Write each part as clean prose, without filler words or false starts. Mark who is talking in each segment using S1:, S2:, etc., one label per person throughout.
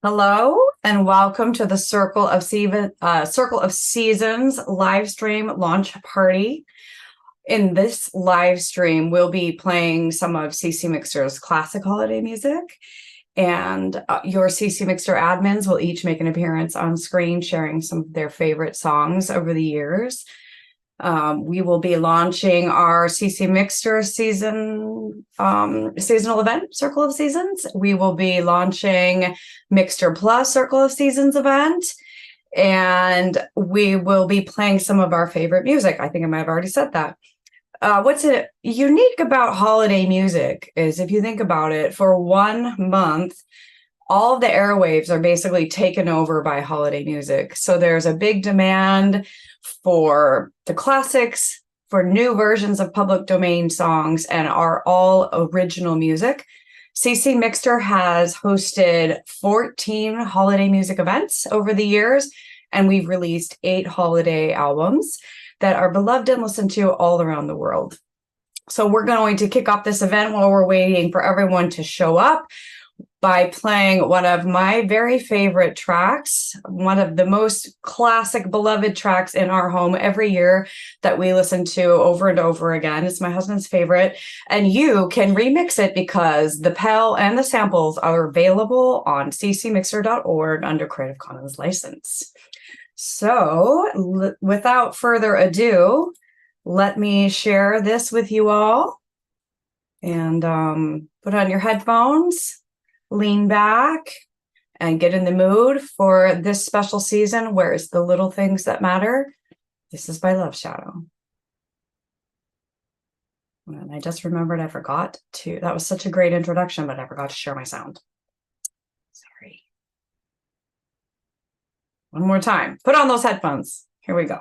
S1: Hello and welcome to the Circle of Seasons live stream launch party. In this live stream, we'll be playing some of ccMixter's classic holiday music, and your ccMixter admins will each make an appearance on screen, sharing some of their favorite songs over the years. We will be launching our ccMixter seasonal event, Circle of Seasons. We will be launching MixterPlus Circle of Seasons event, and we will be playing some of our favorite music. I think I might have already said that. What's unique about holiday music is, if you think about it, for 1 month, all of the airwaves are basically taken over by holiday music. So there's a big demand for the classics, for new versions of public domain songs, and are all original music. ccMixter has hosted 14 holiday music events over the years, and we've released 8 holiday albums that are beloved and listened to all around the world. So we're going to kick off this event while we're waiting for everyone to show up by playing one of my very favorite tracks, one of the most classic, beloved tracks in our home every year that we listen to over and over again. It's my husband's favorite, and you can remix it because the PEL and the samples are available on ccMixter.org under Creative Commons license. So without further ado, let me share this with you all, and put on your headphones. Lean back and get in the mood for this special season where it's the little things that matter. This is by Loveshadow. And I just remembered that was such a great introduction, but I forgot to share my sound. Sorry. One more time. Put on those headphones. Here we go.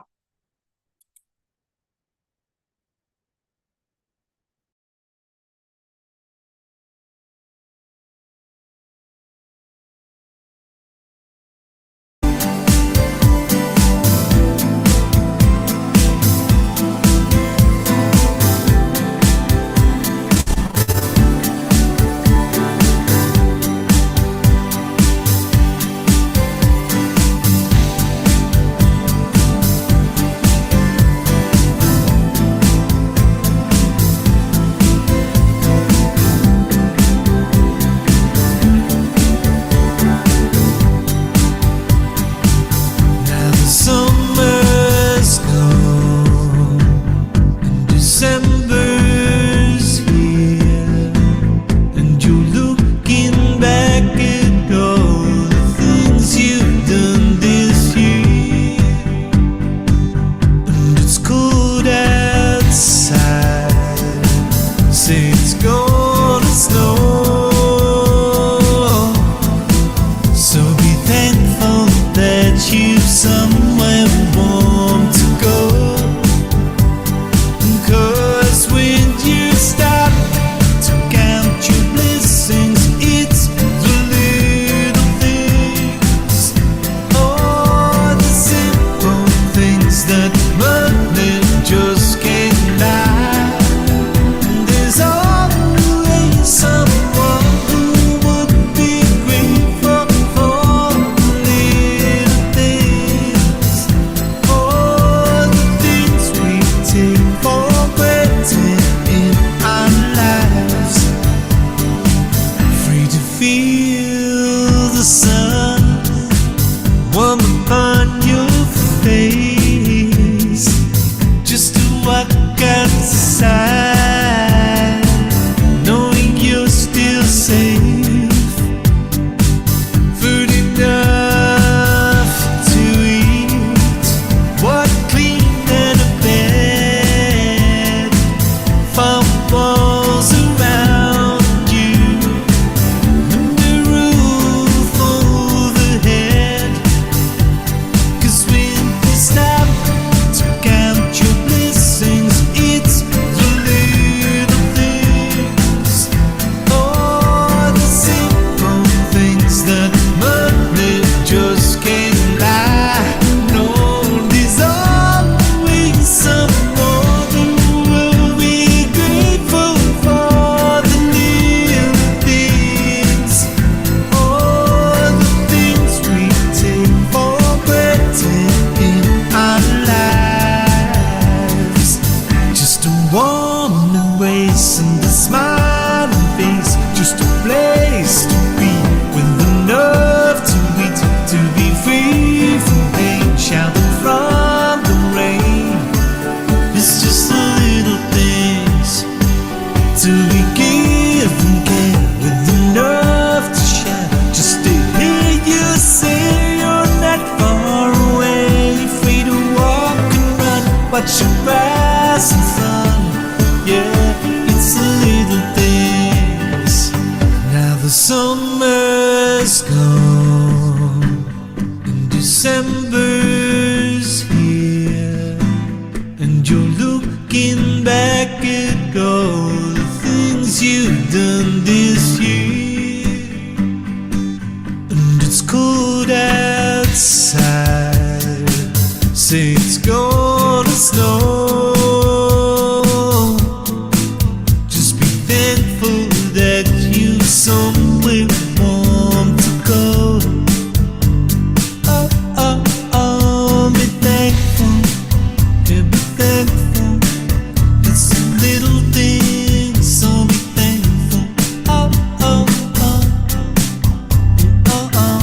S2: is gone and December's here, and you're looking back at all the things you've done this year. And it's cold outside, say it's gonna snow. Just be thankful that you've somewhere warm to go. Oh, oh, oh, be thankful, yeah, be thankful. It's the little things, so be thankful. Oh, oh, oh, oh, oh.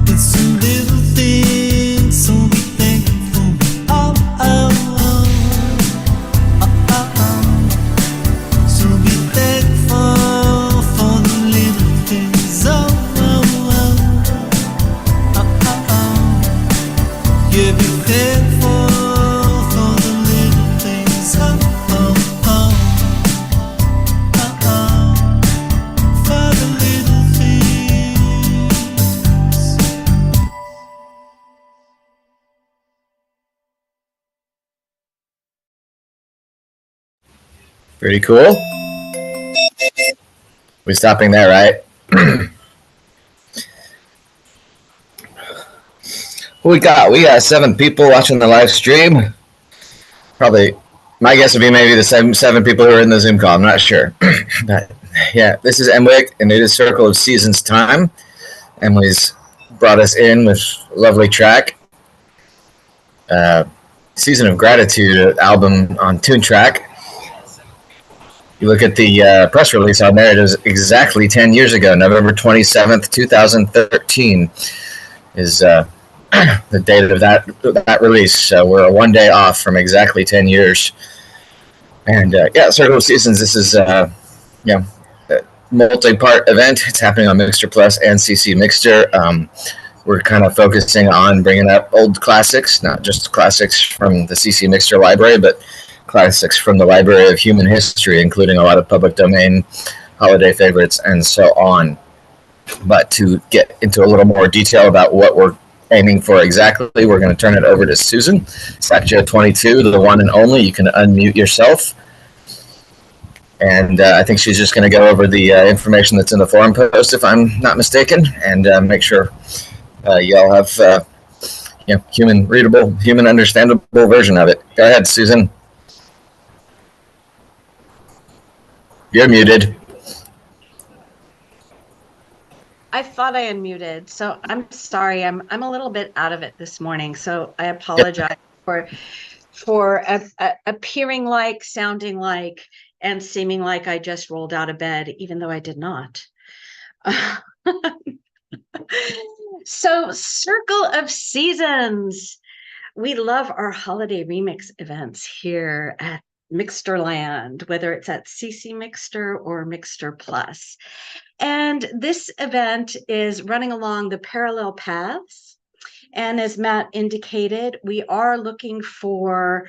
S2: It's the little things, so be thankful. Oh, oh, oh, oh, oh, oh. So be thankful for the little things. Oh, oh, oh, oh, oh, oh. Yeah, be thankful for the little things. Oh, oh, oh, oh, oh. For the little things.
S3: Pretty cool. We're stopping there, right? Who we got? We got 7 people watching the live stream. Probably, my guess would be maybe the same 7 people who are in the Zoom call. I'm not sure. But yeah, this is Emwick, and it is Circle of Seasons time. Emily's brought us in with a lovely track. Season of Gratitude album on Tune Track. You look at the press release on there, it is exactly 10 years ago. November 27th, 2013 is the date of that release. So we're one day off from exactly 10 years. And yeah, Circle of Seasons, this is a multi-part event. It's happening on MixterPlus and ccMixter. We're kind of focusing on bringing up old classics, not just classics from the ccMixter library, but classics from the Library of Human History, including a lot of public domain holiday favorites and so on. But to get into a little more detail about what we're aiming for exactly, we're going to turn it over to Susan, Slackjo22, the one and only. You can unmute yourself. And I think she's just going to go over the information that's in the forum post, if I'm not mistaken, and make sure you all have human readable, human understandable version of it. Go ahead, Susan. You're muted.
S4: I thought I unmuted, so I'm sorry. I'm a little bit out of it this morning, so I apologize for appearing like, sounding like, and seeming like I just rolled out of bed, even though I did not. So, Circle of Seasons. We love our holiday remix events here at Mixterland, whether it's at ccMixter or MixterPlus. And this event is running along the parallel paths. And as Matt indicated, we are looking for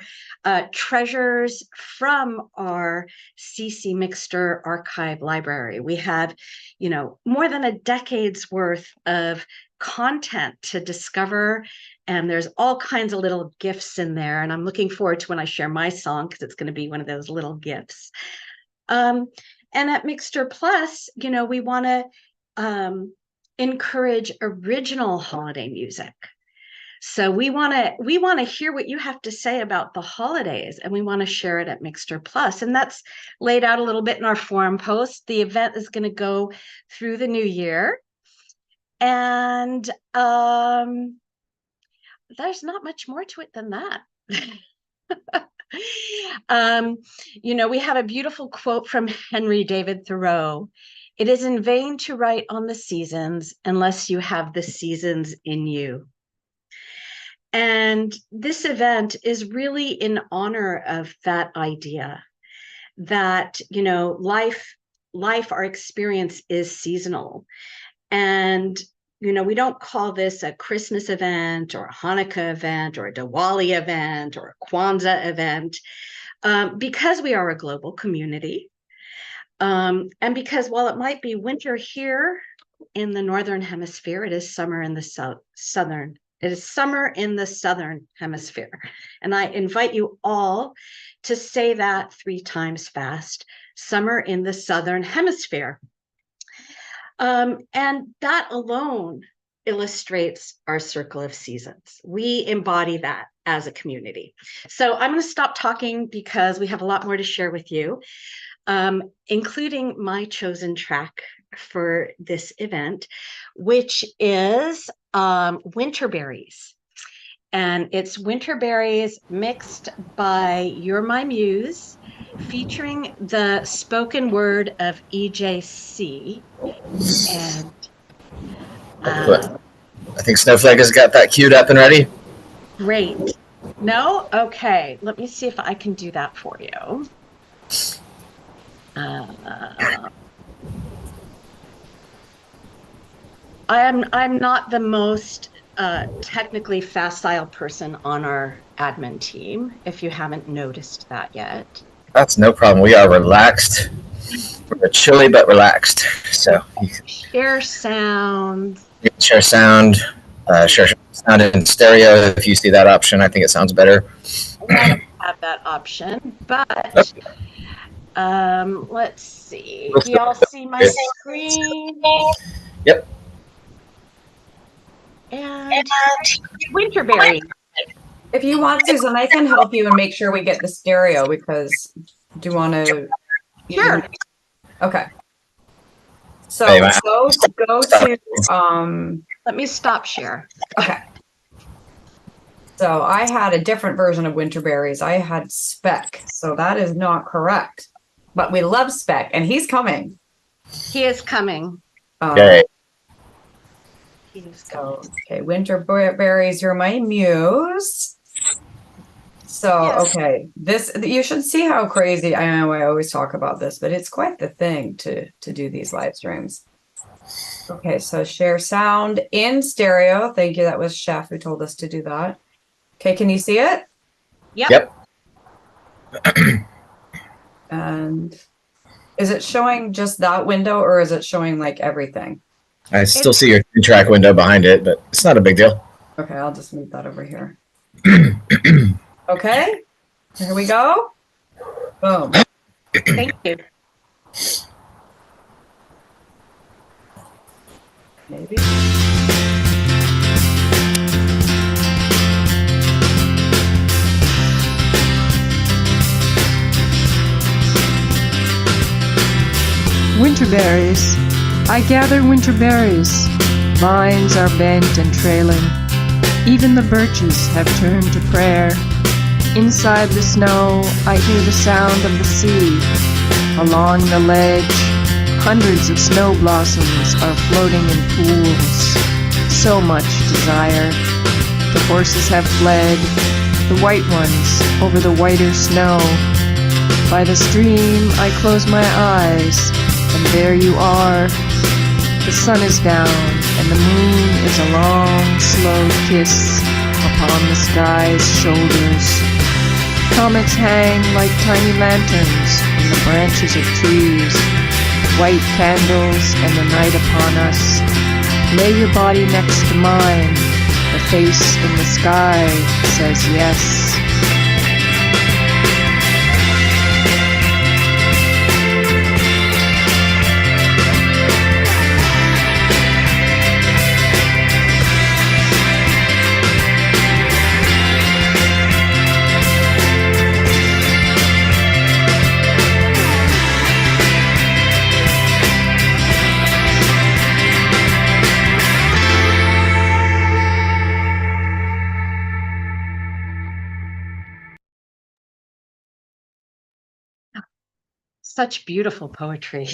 S4: treasures from our ccMixter archive library. We have, more than a decade's worth of content to discover, and there's all kinds of little gifts in there. And I'm looking forward to when I share my song, because it's going to be one of those little gifts. And at MixterPlus, we want to encourage original holiday music. So we want to hear what you have to say about the holidays, and we want to share it at MixterPlus. And that's laid out a little bit in our forum post. The event is going to go through the new year. And there's not much more to it than that. We have a beautiful quote from Henry David Thoreau. It is in vain to write on the seasons unless you have the seasons in you. And this event is really in honor of that idea that, life, our experience is seasonal. And, we don't call this a Christmas event or a Hanukkah event or a Diwali event or a Kwanzaa event, because we are a global community. And because while it might be winter here in the northern hemisphere. It is summer in the southern. It is summer in the southern hemisphere. And I invite you all to say that 3 times fast. Summer in the southern hemisphere. And that alone illustrates our circle of seasons. We embody that as a community. So I'm going to stop talking because we have a lot more to share with you, including my chosen track for this event, which is Winterberries. And it's Winterberries mixed by Urmymuse, featuring the spoken word of EJC. And
S3: I think Snowflake has got that queued up and ready.
S4: Great. No? Okay. Let me see if I can do that for you. I'm not the most technically facile person on our admin team, if you haven't noticed that yet.
S3: That's no problem. We are relaxed. We're chilly but relaxed. So
S4: share sound.
S3: You can share sound. Share sound in stereo if you see that option. I think it sounds better.
S4: I don't have that option, but let's see. Do y'all see my screen?
S3: Yep.
S4: And Winterberry.
S1: If you want, Susan, I can help you and make sure we get the stereo, because do you want to?
S4: Sure.
S1: Okay. So go to
S4: let me stop share.
S1: Okay. So I had a different version of Winterberries. I had Speck. So that is not correct. But we love Speck, and he's coming.
S4: He is coming.
S3: Okay.
S1: So, okay, Winterberries, you're my muse. So, yes. Okay, this, you should see how crazy, I know I always talk about this, but it's quite the thing to do these live streams. Okay, so share sound in stereo. Thank you. That was Chef who told us to do that. Okay, can you see it?
S4: Yep.
S1: And is it showing just that window, or is it showing like everything?
S3: I still see your track window behind it, but it's not a big deal.
S1: Okay, I'll just move that over here. Okay, here we go. Boom.
S4: Thank you.
S1: Maybe.
S5: Winterberries. I gather winterberries. Vines are bent and trailing. Even the birches have turned to prayer. Inside the snow, I hear the sound of the sea. Along the ledge, hundreds of snow blossoms are floating in pools. So much desire. The horses have fled, the white ones over the whiter snow. By the stream, I close my eyes, and there you are. The sun is down, and the moon is a long, slow kiss upon the sky's shoulders. Comets hang like tiny lanterns from the branches of trees. White candles and the night upon us. Lay your body next to mine. The face in the sky says yes.
S4: Such beautiful poetry.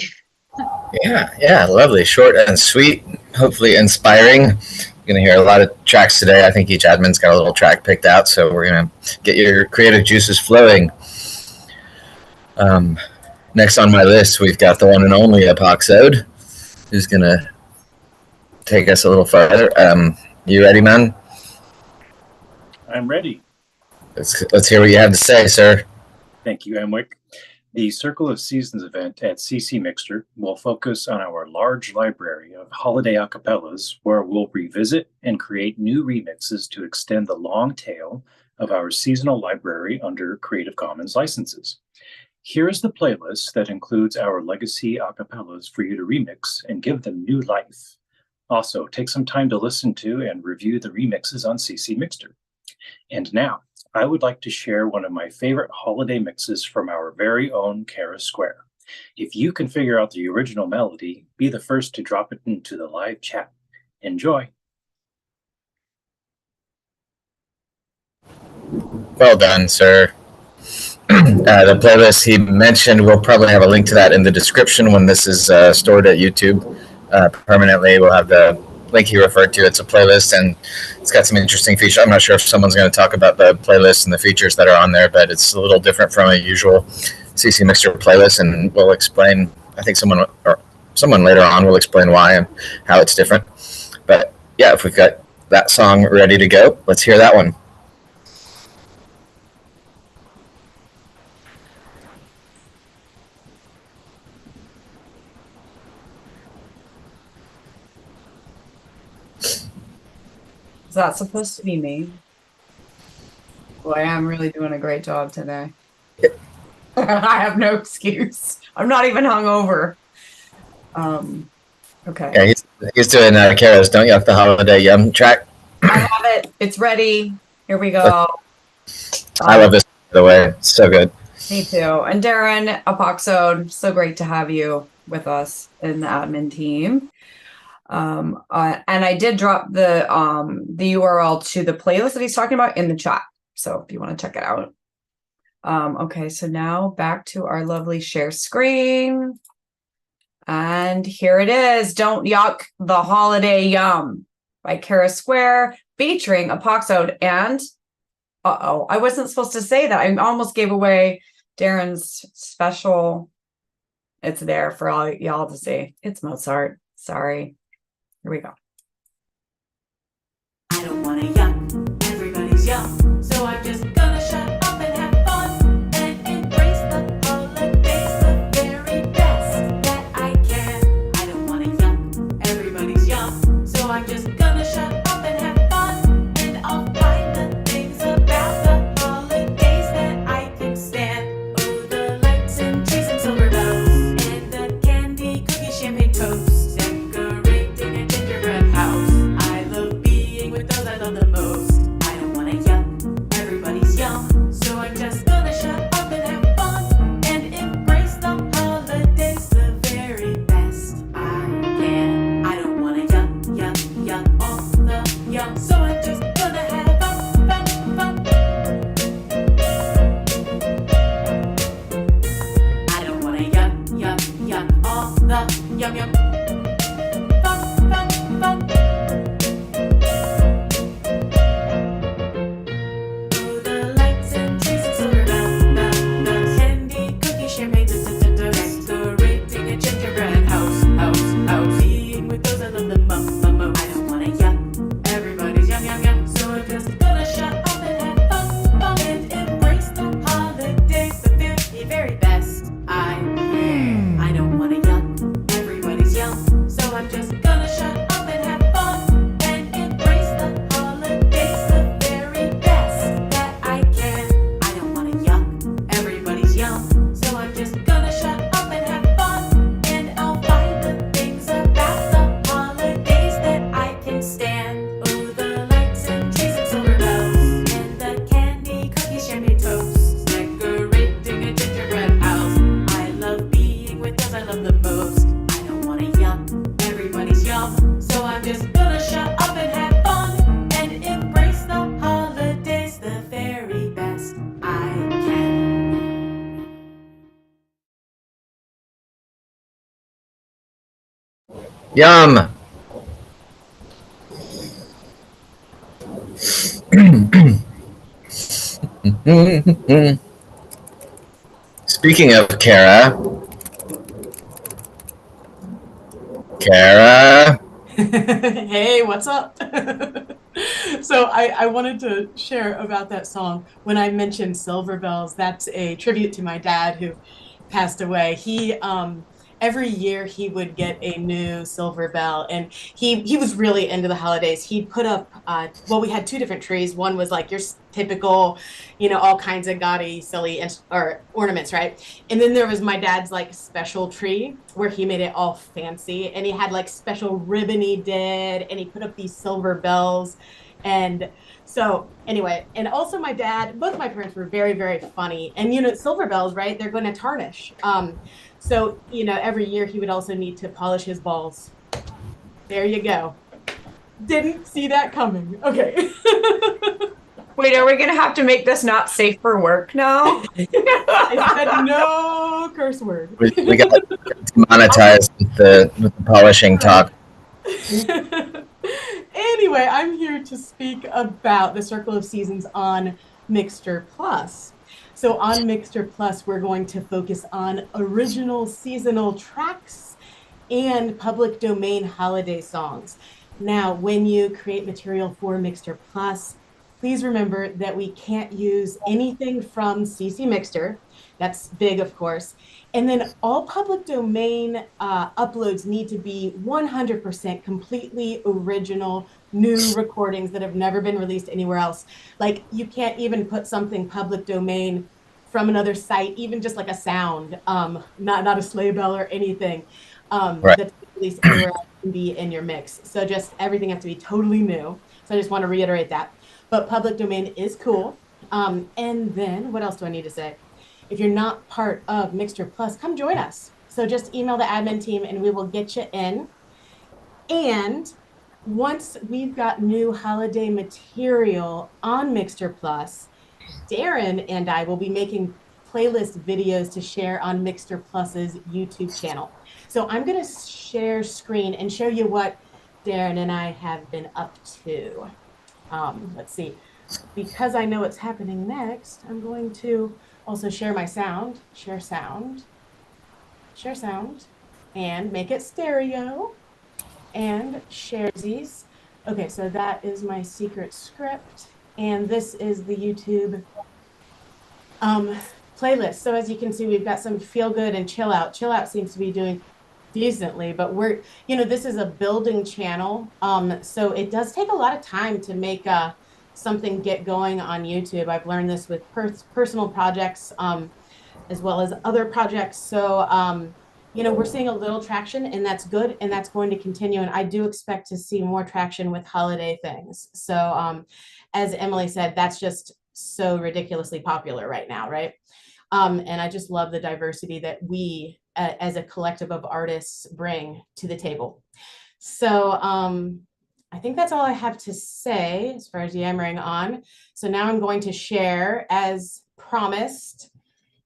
S3: Yeah, lovely. Short and sweet, hopefully inspiring. You're going to hear a lot of tracks today. I think each admin's got a little track picked out, so we're going to get your creative juices flowing. Next on my list, we've got the one and only Apoxode, who's going to take us a little further. You ready, man?
S6: I'm ready.
S3: Let's hear what you have to say, sir.
S6: Thank you, Emwick. The Circle of Seasons event at ccMixter will focus on our large library of holiday acapellas, where we'll revisit and create new remixes to extend the long tail of our seasonal library under Creative Commons licenses. Here is the playlist that includes our legacy acapellas for you to remix and give them new life. Also, take some time to listen to and review the remixes on ccMixter. And now, I would like to share one of my favorite holiday mixes from our very own Kara Square. If you can figure out the original melody, be the first to drop it into the live chat. Enjoy.
S3: Well done, sir. The playlist he mentioned, we'll probably have a link to that in the description when this is stored at YouTube permanently. We'll have the link he referred to. It's a playlist, and it's got some interesting features. I'm not sure if someone's going to talk about the playlist and the features that are on there, but it's a little different from a usual ccMixter playlist, and we'll explain. I think someone later on will explain why and how it's different. But yeah, if we've got that song ready to go, let's hear that one.
S1: Is that supposed to be me? Boy, I'm really doing a great job today. I have no excuse. I'm not even hungover. Okay.
S3: Yeah, he's doing Kara's Don't Yuck the Holiday Yum track.
S1: I have it. It's ready. Here we go.
S3: I love this, by the way. It's so good.
S1: Me too. And Darren, Apoxode, so great to have you with us in the admin team. And I did drop the URL to the playlist that he's talking about in the chat. So if you want to check it out. Okay, so now back to our lovely share screen. And here it is. Don't Yuck the Holiday Yum by Kara Square, featuring Apoxode and I wasn't supposed to say that. I almost gave away Darren's special. It's there for all y'all to see. It's Mozart. Sorry. Here we go.
S7: I don't wanna yuck, everybody's young, so I'm just gonna shut up and have fun and embrace the holidays the very best that I can. I don't wanna yuck, everybody's young, so I'm just gonna shut up and have fun, and I'll find the things about the holidays that I can stand. Oh, the lights and trees and silver bells, and the candy, cookie, champagne toast. Yum yum. Fun, fun, fun. Oh, the lights and trees and silver bells, candy, cookie, champagne, decorating a gingerbread house. Being with those I love the most. I don't wanna yuck, everybody's yum yum yum. So I'm just gonna shut up and have fun and embrace the holidays the very, very best I can. I don't wanna yuck. So I'm just gonna shut up and have fun and embrace the holidays the very best that I can. I don't wanna yuck, everybody's young. So I'm just gonna shut up and have fun, and I'll find the things about the holidays that I can stand. Oh, the lights and trees and silver bells, and the candy, cookies, champagne toast, decorating a gingerbread house. I love being with those I love the most. Everybody's young, so I'm just gonna shut up and have fun and embrace the holidays the very best I can.
S3: Yum. Speaking of Kara.
S8: Hey, what's up? So I wanted to share about that song. When I mentioned Silver Bells, that's a tribute to my dad, who passed away, he every year he would get a new silver bell, and he was really into the holidays. He put up well, we had two different trees. One was like your typical, all kinds of gaudy, silly or ornaments, right? And then there was my dad's like special tree where he made it all fancy, and he had like special ribbon he did, and he put up these silver bells. And so anyway, and also my dad, both my parents were very, very funny. And silver bells, right? They're going to tarnish. So, every year he would also need to polish his balls. There you go. Didn't see that coming. Okay.
S1: Wait, are we going to have to make this not safe for work now?
S8: I said no curse word.
S3: We got demonetized with the polishing talk.
S8: Anyway, I'm here to speak about the Circle of Seasons on MixterPlus. So on MixterPlus, we're going to focus on original seasonal tracks and public domain holiday songs. Now, when you create material for MixterPlus, please remember that we can't use anything from ccMixter. That's big, of course. And then all public domain uploads need to be 100% completely original, new recordings that have never been released anywhere else. Like, you can't even put something public domain from another site, even just like a sound, not a sleigh bell or anything
S3: Right.
S8: that's released anywhere else can be in your mix. So just everything has to be totally new. So I just want to reiterate that. But public domain is cool. And then what else do I need to say? If you're not part of MixterPlus, come join us. So just email the admin team and we will get you in. And once we've got new holiday material on MixterPlus, Darren and I will be making playlist videos to share on MixterPlus's YouTube channel. So I'm going to share screen and show you what Darren and I have been up to. Let's see. Because I know what's happening next, I'm going to also share my sound, share sound, and make it stereo, and share these. Okay, so that is my secret script, and this is the YouTube playlist. So as you can see, we've got some feel good and chill out. Chill out seems to be doing decently, but we're, this is a building channel, so it does take a lot of time to make something get going on YouTube. I've learned this with personal projects as well as other projects. So, we're seeing a little traction, and that's good, and that's going to continue. And I do expect to see more traction with holiday things. So, as Emily said, that's just so ridiculously popular right now, right? And I just love the diversity that we, as a collective of artists, bring to the table. So, I think that's all I have to say as far as yammering on. So now I'm going to share, as promised,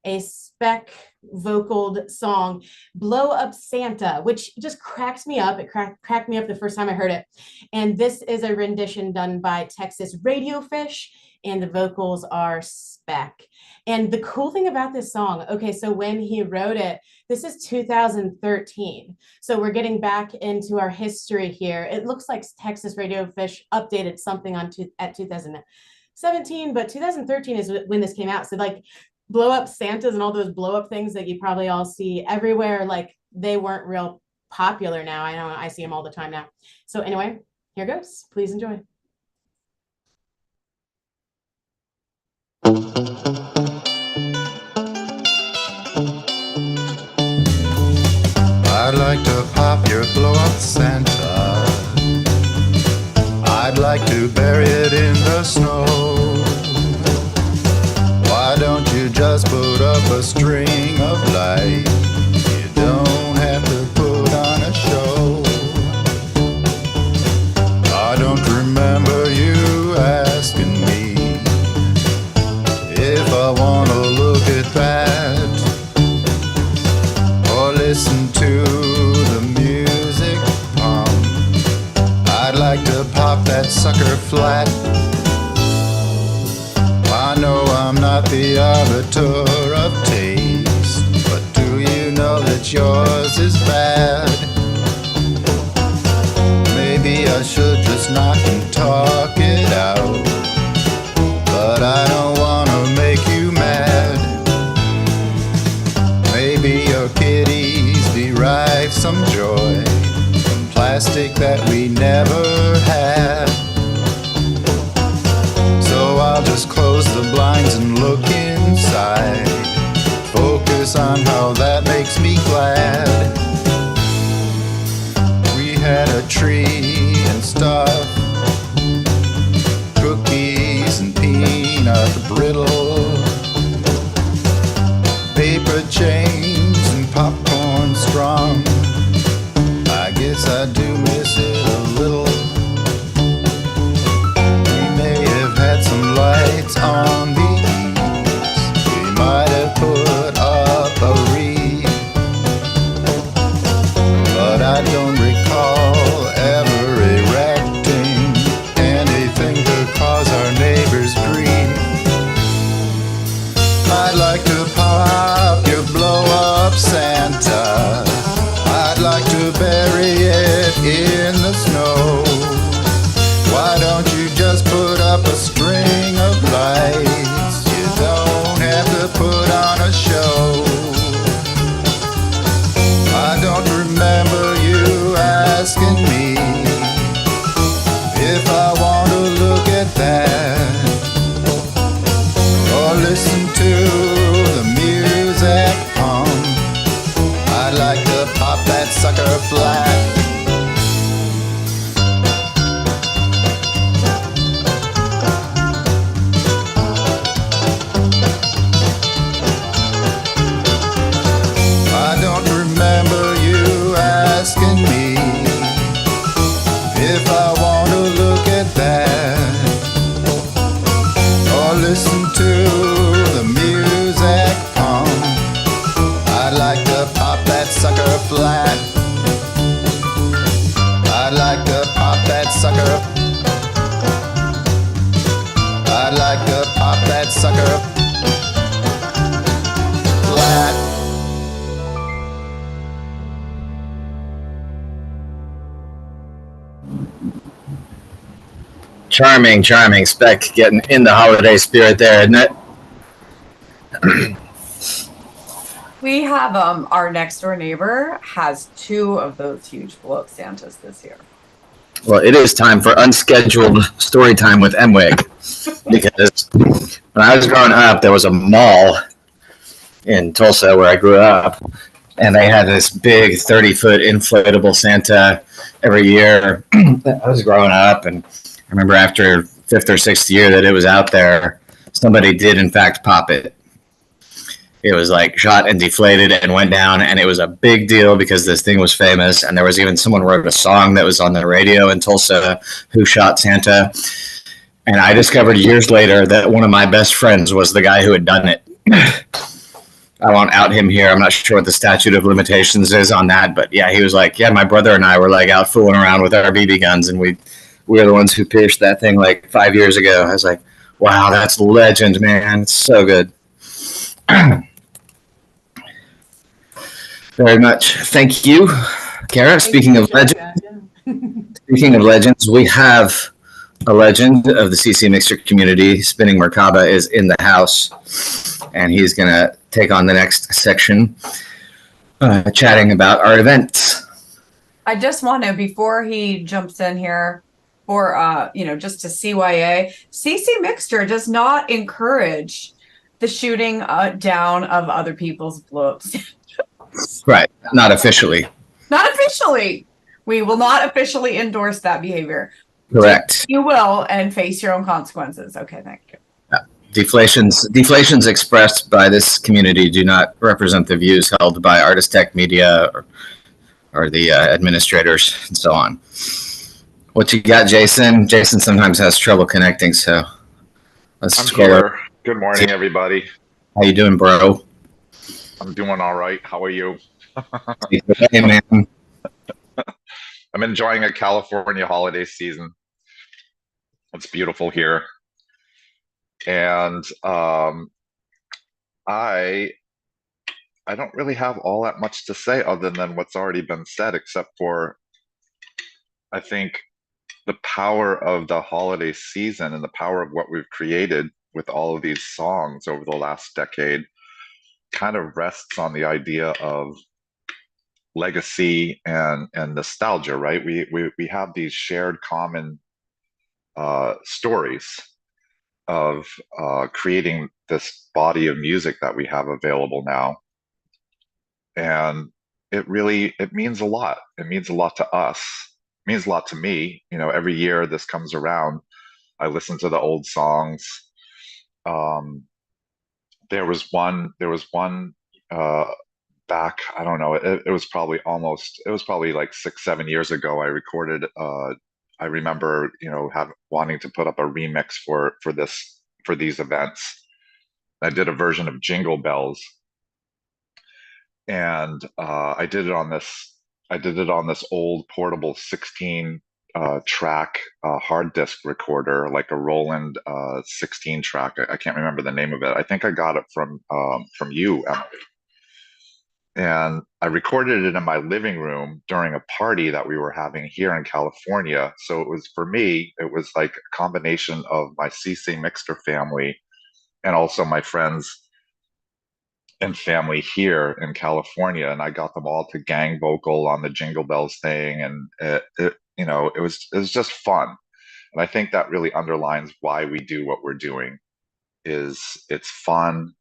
S8: a Speck vocaled song, Blow Up Santa, which just cracks me up. It cracked me up the first time I heard it. And this is a rendition done by texasradiofish, and the vocals are Speck. And the cool thing about this song, okay, so when he wrote it, this is 2013. So we're getting back into our history here. It looks like Texas Radiofish updated something at 2017, but 2013 is when this came out. So like blow up Santas and all those blow up things that you probably all see everywhere, like they weren't real popular now. I know I see them all the time now. So anyway, here goes. Please enjoy.
S9: I'd like to pop your blow-up Santa. I'd like to bury it in the snow. Why don't you just put up a string of lights? You don't have to put on a show. I don't remember you asking me if I want to look at that or listen to the music pump. I'd like to pop that sucker flat. I know I'm not the arbiter of taste, but do you know that yours is bad? Maybe I should just knock and talk it out, but I don't want to make you mad. Maybe toy from plastic that we never had. So I'll just close the blinds and look inside, focus on how that makes me glad. We had a tree and stuff, cookies and peanut brittle, paper chains and popcorn strung. I guess I do miss it a little. We may have had some lights on the eaves, we might have put up a wreath, but I don't recall ever erecting anything to cause our neighbors grief. I'd like to pop your blow-up Santa, I'd like to bury it in the snow. Why don't you just put up a string of lights? You don't have to put on a show. I don't remember you asking me if I want to look at that or listen to the music hum. I'd like to pop that sucker flat. I don't remember you asking me if I want to look at that or listen to the music hum. I'd like to pop that sucker flat. I'd like to pop that sucker. I'd like to pop that sucker flat.
S3: Charming, charming. Speck getting in the holiday spirit there, isn't it?
S1: We have our next door neighbor has 2 of those huge blow-up Santas this year.
S3: Well, it is time for unscheduled story time with Emwig, because when I was growing up, there was a mall in Tulsa where I grew up, and they had this big 30-foot inflatable Santa every year. I was growing up, and I remember after 5th or 6th year that it was out there, somebody did in fact pop it. It was like shot and deflated and went down, and it was a big deal because this thing was famous, and there was even someone wrote a song that was on the radio in Tulsa, Who Shot Santa? And I discovered years later that one of my best friends was the guy who had done it. I won't out him here. I'm not sure what the statute of limitations is on that, but yeah, he was like, yeah, my brother and I were like out fooling around with our BB guns, and we were the ones who pierced that thing like 5 years ago. I was like, wow, that's legend, man. It's so good. Very much. Thank you, Kara. Speaking of legends, we have a legend of the ccMixter community. Spinning Merkaba is in the house, and he's going to take on the next section, chatting about our events.
S1: I just want to, before he jumps in here, for just to CYA, ccMixter does not encourage the shooting down of other people's blow-ups.
S3: Right, not officially.
S1: Not officially. We will not officially endorse that behavior.
S3: Correct.
S1: You will, and face your own consequences. Okay, thank you.
S3: Deflations expressed by this community do not represent the views held by Artist Tech Media or the administrators and so on. What you got, Jason? Jason sometimes has trouble connecting, so let's
S10: I'm
S3: scroll
S10: here.
S3: up.
S10: Good morning, everybody.
S3: How you doing, bro?
S10: I'm doing all right. How are you?
S3: Hey, man.
S10: I'm enjoying a California holiday season. It's beautiful here. And I don't really have all that much to say other than what's already been said, except for I think the power of the holiday season and the power of what we've created with all of these songs over the last decade kind of rests on the idea of legacy and nostalgia, right? We have these shared common stories of creating this body of music that we have available now. And it means a lot. It means a lot to us. It means a lot to me. You know, every year this comes around, I listen to the old songs. Um, there was one uh, back, I don't know, it was probably like 6, 7 years ago. I recorded. I remember, wanting to put up a remix for these events. I did a version of Jingle Bells, and I did it on this old portable 16 track hard disk recorder, like a Roland 16 track. I can't remember the name of it. I think I got it from you, Emily. And I recorded it in my living room during a party that we were having here in California. So it was, for me, it was like a combination of my ccMixter family and also my friends and family here in California. And I got them all to gang vocal on the Jingle Bells thing. And it was just fun. And I think that really underlines why we do what we're doing. Is it's fun.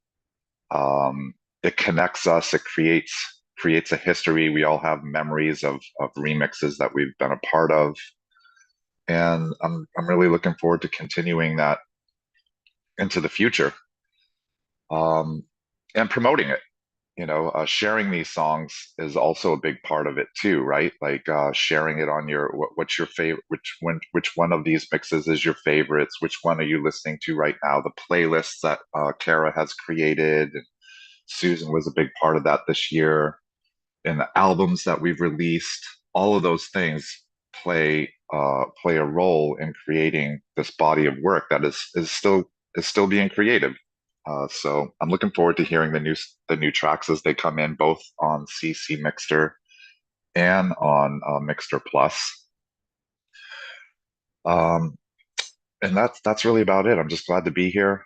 S10: It connects us. It creates a history. We all have memories of remixes that we've been a part of, and I'm really looking forward to continuing that into the future, and promoting it. Sharing these songs is also a big part of it too, right? Like sharing it on what's your favorite, which one of these mixes is your favorites? Which one are you listening to right now? The playlists that Kara has created. Susan was a big part of that this year, and the albums that we've released. All of those things play a role in creating this body of work that is still being created. So I'm looking forward to hearing the new tracks as they come in, both on ccMixter and on MixterPlus. And that's really about it. I'm just glad to be here,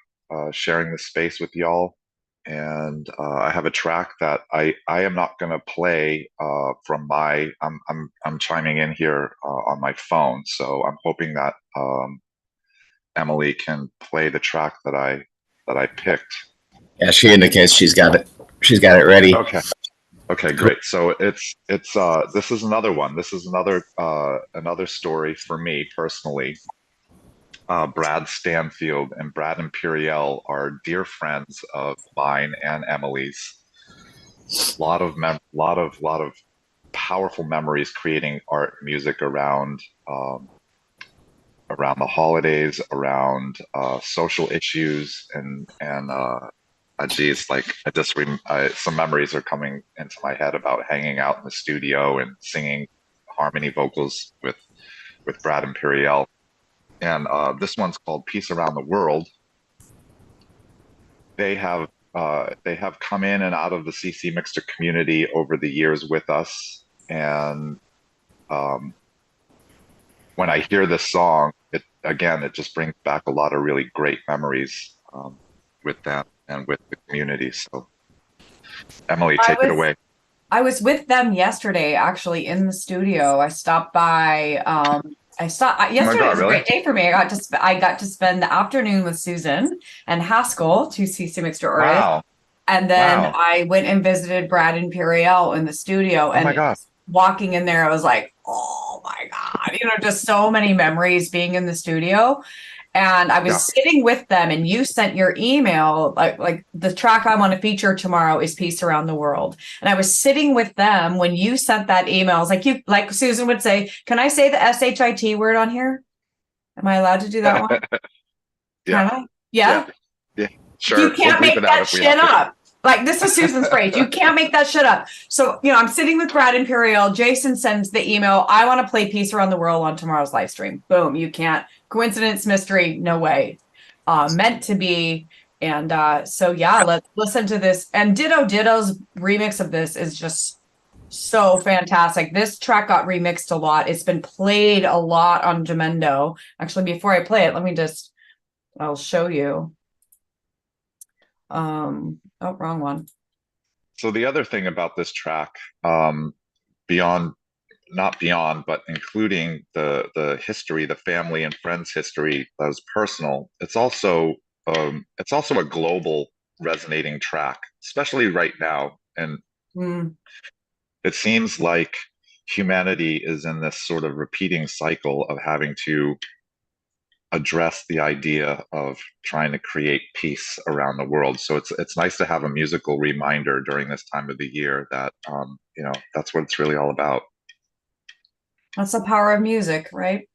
S10: sharing this space with y'all. And I have a track that I am not going to play from my. I'm chiming in here on my phone, so I'm hoping that Emily can play the track that I picked.
S3: Yeah, she indicates she's got it. She's got it ready.
S10: Okay, great. So it's this is another one. This is another story for me personally. Brad Stanfield and Brad and Periel are dear friends of mine and Emily's. Lot of powerful memories creating art, music around the holidays, around social issues, and geez, like some memories are coming into my head about hanging out in the studio and singing harmony vocals with Brad and Periel. And this one's called Peace Around the World. They have come in and out of the ccMixter community over the years with us. And when I hear this song, it just brings back a lot of really great memories with them and with the community. So Emily, take it away.
S1: I was with them yesterday, actually, in the studio. I stopped by. Yesterday was a great day for me. I got to spend the afternoon with Susan and Haskell, two ccMixter artists.
S10: Wow.
S1: And then I went and visited Brad and Periel in the studio.
S10: Oh my God.
S1: Walking in there, I was like, oh my God, just so many memories being in the studio. And I was sitting with them, and you sent your email, like the track I want to feature tomorrow is Peace Around the World. And I was sitting with them when you sent that email. I was like Susan would say, can I say the SHIT word on here? Am I allowed to do that one?
S10: Yeah.
S1: Can I? Yeah?
S10: Yeah. Sure.
S1: You can't make that shit up. Like, this is Susan's phrase. You can't make that shit up. So, I'm sitting with Brad and Periel. Jason sends the email. I want to play Peace Around the World on tomorrow's live stream. Boom. You can't. Coincidence, mystery, no way. Meant to be. And so, yeah, let's listen to this. And Ditto's remix of this is just so fantastic. This track got remixed a lot. It's been played a lot on Jamendo. Actually, before I play it, I'll show you. Oh, wrong one.
S10: So the other thing about this track, beyond, not beyond, but including the history, the family and friends history that was personal. It's also a global resonating track, especially right now. And it seems like humanity is in this sort of repeating cycle of having to address the idea of trying to create peace around the world. So it's nice to have a musical reminder during this time of the year that that's what it's really all about.
S1: That's the power of music, right?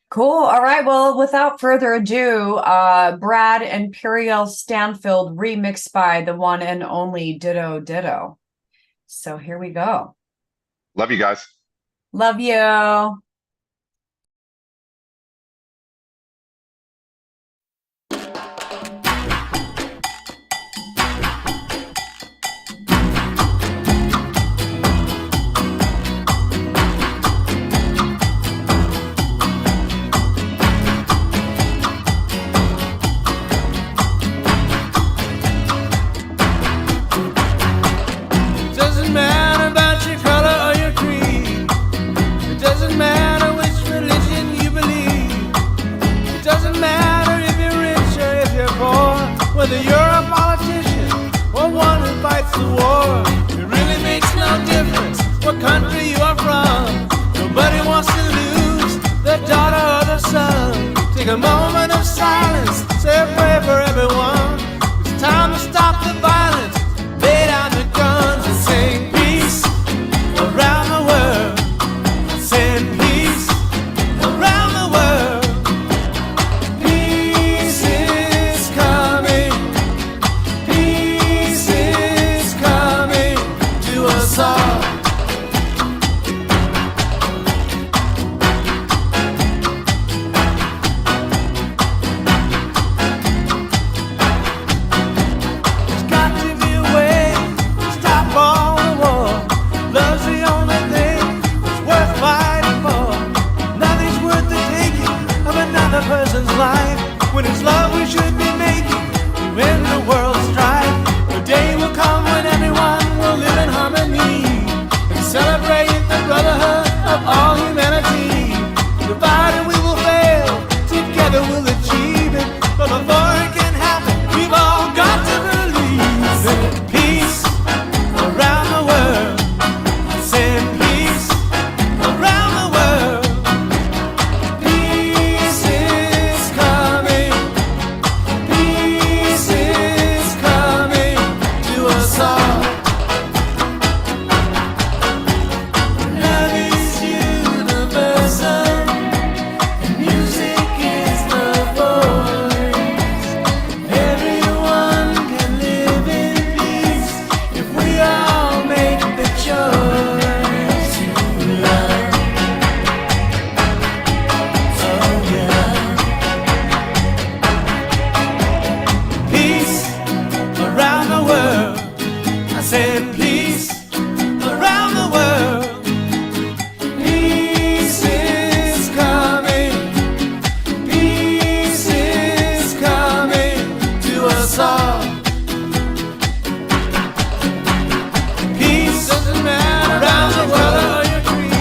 S1: Cool. All right. Well, without further ado, Brad and Periel Stanfield remixed by the one and only Ditto. So here we go.
S10: Love you guys.
S1: Love you.
S2: Doesn't matter about your color or your creed. It doesn't matter which religion you believe. It doesn't matter if you're rich or if you're poor. Whether you're a politician or one who fights the war, it really makes no difference what country you are from. Nobody wants to lose their daughter or their son. Take a moment of silence, say a prayer for everyone. It's time to stop the violence, lay down the guns and sing peace around the world. Send peace around the world. Peace is coming. Peace is coming to us all. There's got to be a way to stop all the war. Love's the only thing that's worth fighting for. Nothing's worth the taking of another person's life. When it's love we should be making to end the world's strife. The day will come when everyone will live in harmony and celebrate the brotherhood of all humanity. Divided we will fail, together we'll achieve it. But before it can happen, we've all got to believe in peace around the world. Send peace around the world. Peace is coming. Peace is coming to us all. Love is universal, and music is the voice. Everyone can live in peace if we all make the choice to love. Oh yeah. Peace around the world. I said peace around the world. Peace is coming. Peace is coming to us all. Peace doesn't matter around the world or your creed.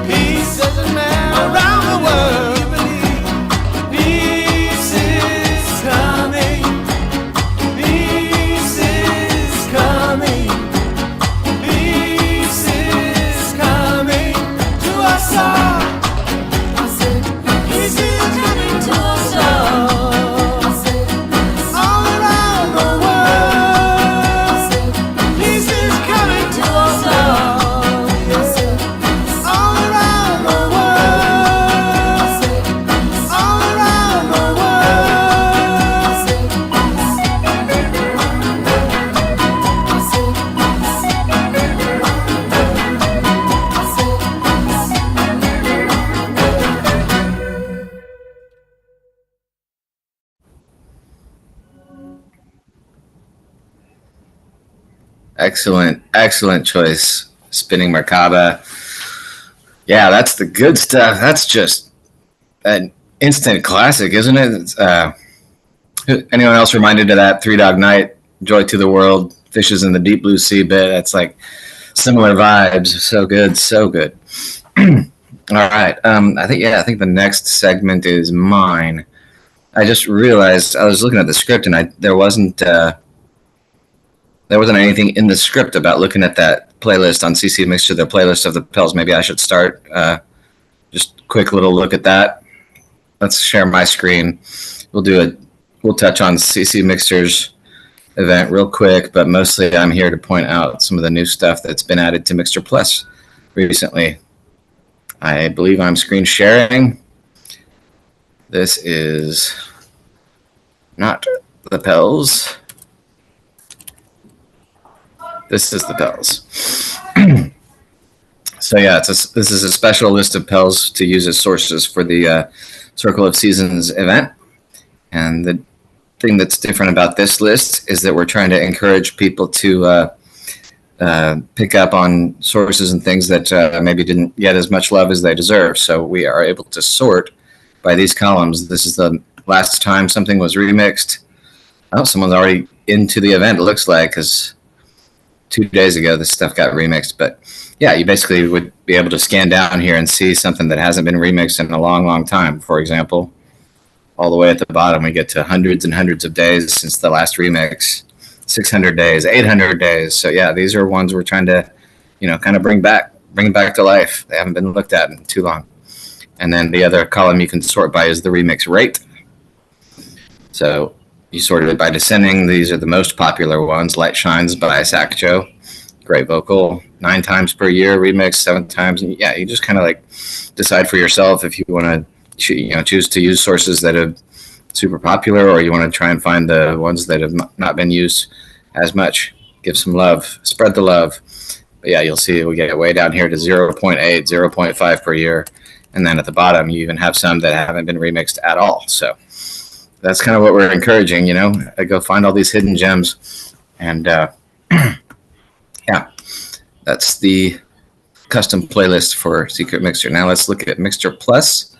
S2: Peace doesn't matter around the world. You believe. Peace is coming. Peace is coming. Peace is coming to us all. Peace is coming to us all. All around the world. Peace is coming to us all. Yes. All around the world. All around the
S3: Excellent choice. Spinning Merkaba. Yeah, that's the good stuff. That's just an instant classic, isn't it? Anyone else reminded of that? Three Dog Night, Joy to the World, Fishes in the Deep Blue Sea bit. It's like similar vibes. So good, so good. All right. I think the next segment is mine. I just realized I was looking at the script and there wasn't anything in the script about looking at that playlist on ccMixter, the playlist of the pills. Maybe I should start. Just quick little look at that. Let's share my screen. We'll touch on ccMixter's event real quick, but mostly I'm here to point out some of the new stuff that's been added to MixterPlus recently. I believe I'm screen sharing. This is not the Pels. This is the Pels. So yeah, this is a special list of Pels to use as sources for the Circle of Seasons event. And the thing that's different about this list is that we're trying to encourage people to pick up on sources and things that maybe didn't get as much love as they deserve. So we are able to sort by these columns. This is the last time something was remixed. Oh, someone's already into the event, it looks like, because 2 days ago this stuff got remixed. But yeah, you basically would be able to scan down here and see something that hasn't been remixed in a long, long time. For example, all the way at the bottom, we get to hundreds and hundreds of days since the last remix, 600 days, 800 days. So yeah, these are ones we're trying to, kind of bring back to life. They haven't been looked at in too long. And then the other column you can sort by is the remix rate. So you sort it by descending. These are the most popular ones. Light Shines by Sakcho. Great vocal. 9 times per year remix, 7 times. And yeah, you just kind of like decide for yourself if you want to choose to use sources that are super popular, or you want to try and find the ones that have not been used as much. Give some love, spread the love. But yeah, you'll see we get way down here to 0.8, 0.5 per year. And then at the bottom, you even have some that haven't been remixed at all. So that's kind of what we're encouraging, go find all these hidden gems. And yeah, that's the custom playlist for Secret Mixter. Now let's look at MixterPlus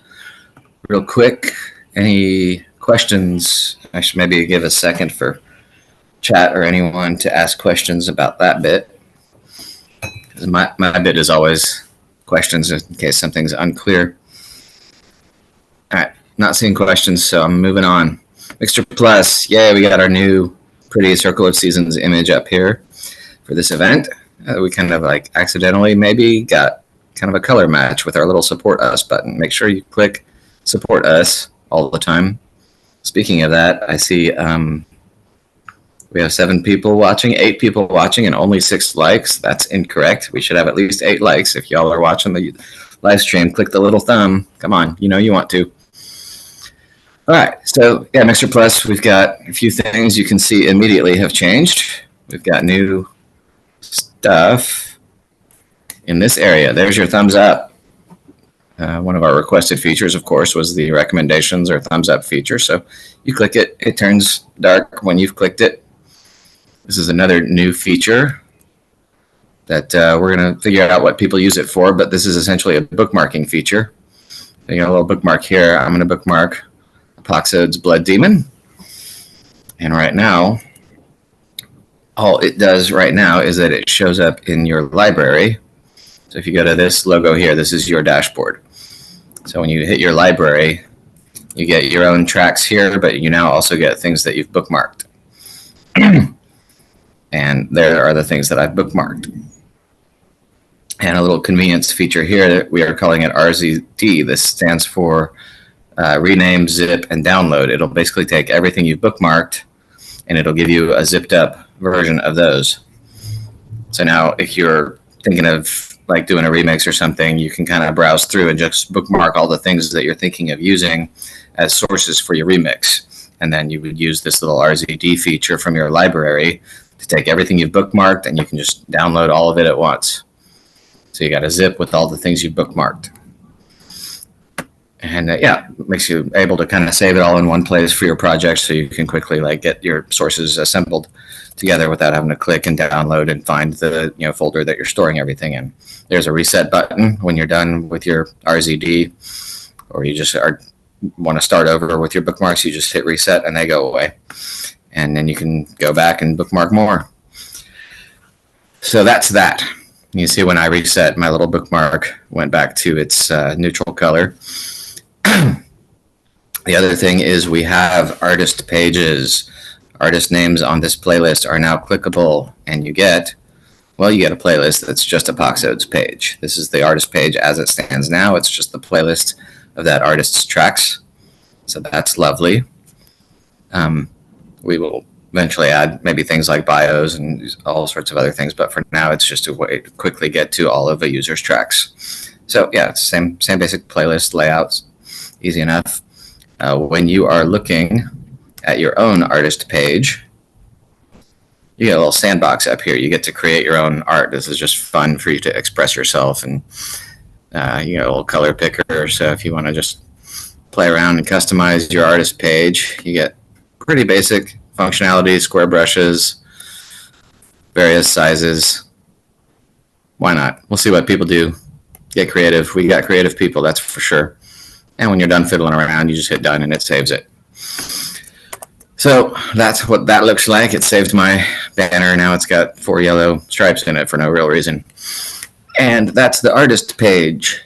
S3: real quick. Any questions? I should maybe give a second for chat or anyone to ask questions about that bit. Because my bit is always questions in case something's unclear. All right, not seeing questions, so I'm moving on. MixterPlus, yay, we got our new pretty Circle of Seasons image up here for this event. We kind of like accidentally maybe got kind of a color match with our little Support Us button. Make sure you click Support Us all the time. Speaking of that, I see we have 7 people watching, 8 people watching, and only 6 likes. That's incorrect. We should have at least 8 likes. If y'all are watching the live stream, click the little thumb. Come on, you want to. All right, so yeah, MixterPlus, we've got a few things you can see immediately have changed. We've got new stuff in this area. There's your thumbs up. One of our requested features, of course, was the recommendations or thumbs up feature. So you click it, it turns dark when you've clicked it. This is another new feature that we're going to figure out what people use it for, but this is essentially a bookmarking feature. You got a little bookmark here. I'm going to bookmark Apoxode's Blood Demon. And right now, all it does right now is that it shows up in your library. So if you go to this logo here, this is your dashboard. So when you hit your library, you get your own tracks here, but you now also get things that you've bookmarked. And there are the things that I've bookmarked. And a little convenience feature here, we are calling it RZD. This stands for rename, zip, and download. It'll basically take everything you've bookmarked and it'll give you a zipped up version of those. So now if you're thinking of like doing a remix or something, you can kind of browse through and just bookmark all the things that you're thinking of using as sources for your remix. And then you would use this little RZD feature from your library to take everything you've bookmarked and you can just download all of it at once. So you got a zip with all the things you've bookmarked. And yeah, it makes you able to kind of save it all in one place for your project so you can quickly like get your sources assembled together without having to click and download and find the folder that you're storing everything in. There's a reset button when you're done with your RZD, or you just want to start over with your bookmarks. You just hit reset and they go away. And then you can go back and bookmark more. So that's that. You see when I reset, my little bookmark went back to its neutral color. The other thing is we have artist pages. Artist names on this playlist are now clickable, and you get a playlist that's just Apoxode's page. This is the artist page as it stands now. It's just the playlist of that artist's tracks. So that's lovely. We will eventually add maybe things like bios and all sorts of other things, but for now it's just a way to quickly get to all of a user's tracks. So yeah, it's the same basic playlist layouts, easy enough. When you are looking at your own artist page, you get a little sandbox up here. You get to create your own art. This is just fun for you to express yourself, and you get a little color picker. So if you want to just play around and customize your artist page, you get pretty basic functionality, square brushes, various sizes. Why not? We'll see what people do. Get creative. We got creative people, that's for sure. And when you're done fiddling around, you just hit done and it saves it. So that's what that looks like. It saved my banner. Now it's got 4 yellow stripes in it for no real reason. And that's the artist page.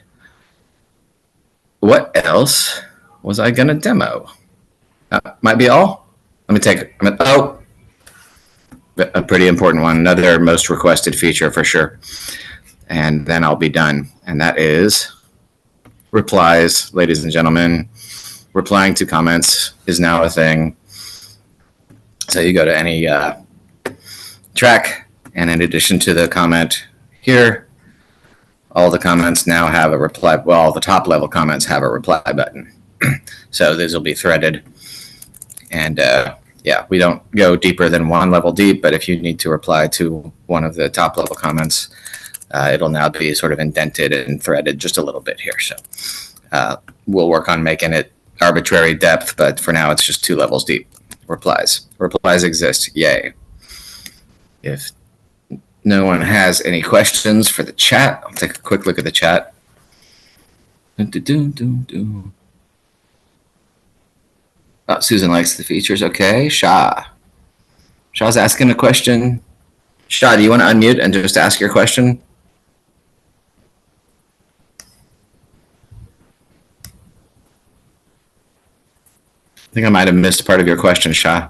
S3: What else was I going to demo? Might be all. Let me take a pretty important one. Another most requested feature for sure. And then I'll be done. And that is replies, ladies and gentlemen. Replying to comments is now a thing. So you go to any track, and in addition to the comment here, all the comments now have a reply. Well, the top level comments have a reply button. So these will be threaded. And yeah, we don't go deeper than 1 level deep, but if you need to reply to one of the top level comments, it'll now be sort of indented and threaded just a little bit here. So we'll work on making it arbitrary depth, but for now it's just 2 levels deep. Replies exist. Yay. If no one has any questions for the chat, I'll take a quick look at the chat. Oh, Susan likes the features. Okay, Shah's asking a question. Shah, do you want to unmute and just ask your question? I think I might have missed part of your question, Shah.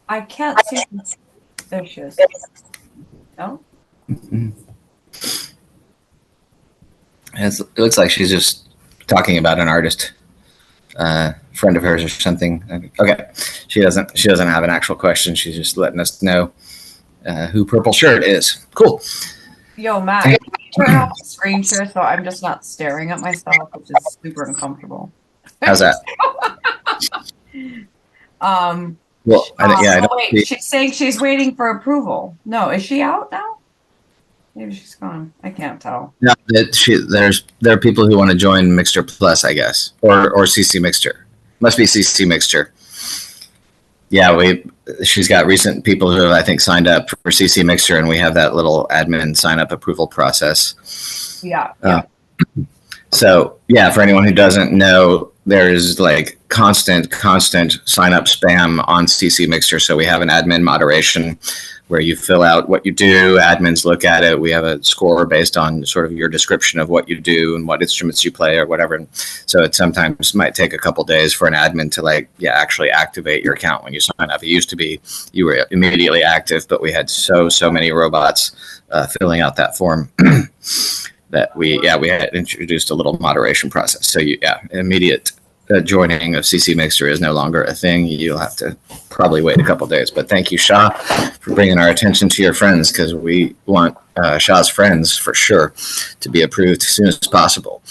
S1: I can't see. There she is. No?
S3: Mm-hmm. It looks like she's just talking about an artist, friend of hers or something. Okay, she doesn't have an actual question. She's just letting us know who Purple Shirt is. Cool.
S1: Yo, Matt, can you turn off the screen share so I'm just not staring at myself, which is super uncomfortable.
S3: How's that? Well, I don't
S1: wait,
S3: see.
S1: she's saying she's waiting for approval. No, is she out now? Maybe she's gone. I can't tell.
S3: No, there are people who want to join MixterPlus, I guess, or ccMixter. Must be ccMixter. Yeah, she's got recent people who have, I think, signed up for ccMixter, and we have that little admin sign up approval process.
S1: Yeah.
S3: So yeah, for anyone who doesn't know, there's like constant sign up spam on ccMixter. So we have an admin moderation where you fill out what you do, admins look at it. We have a score based on sort of your description of what you do and what instruments you play or whatever. And so it sometimes might take a couple days for an admin to actually activate your account when you sign up. It used to be you were immediately active, but we had so many robots filling out that form that we had introduced a little moderation process. So immediate joining of ccMixter is no longer a thing. You'll have to probably wait a couple days. But thank you, Shah, for bringing our attention to your friends, because we want Shah's friends for sure to be approved as soon as possible.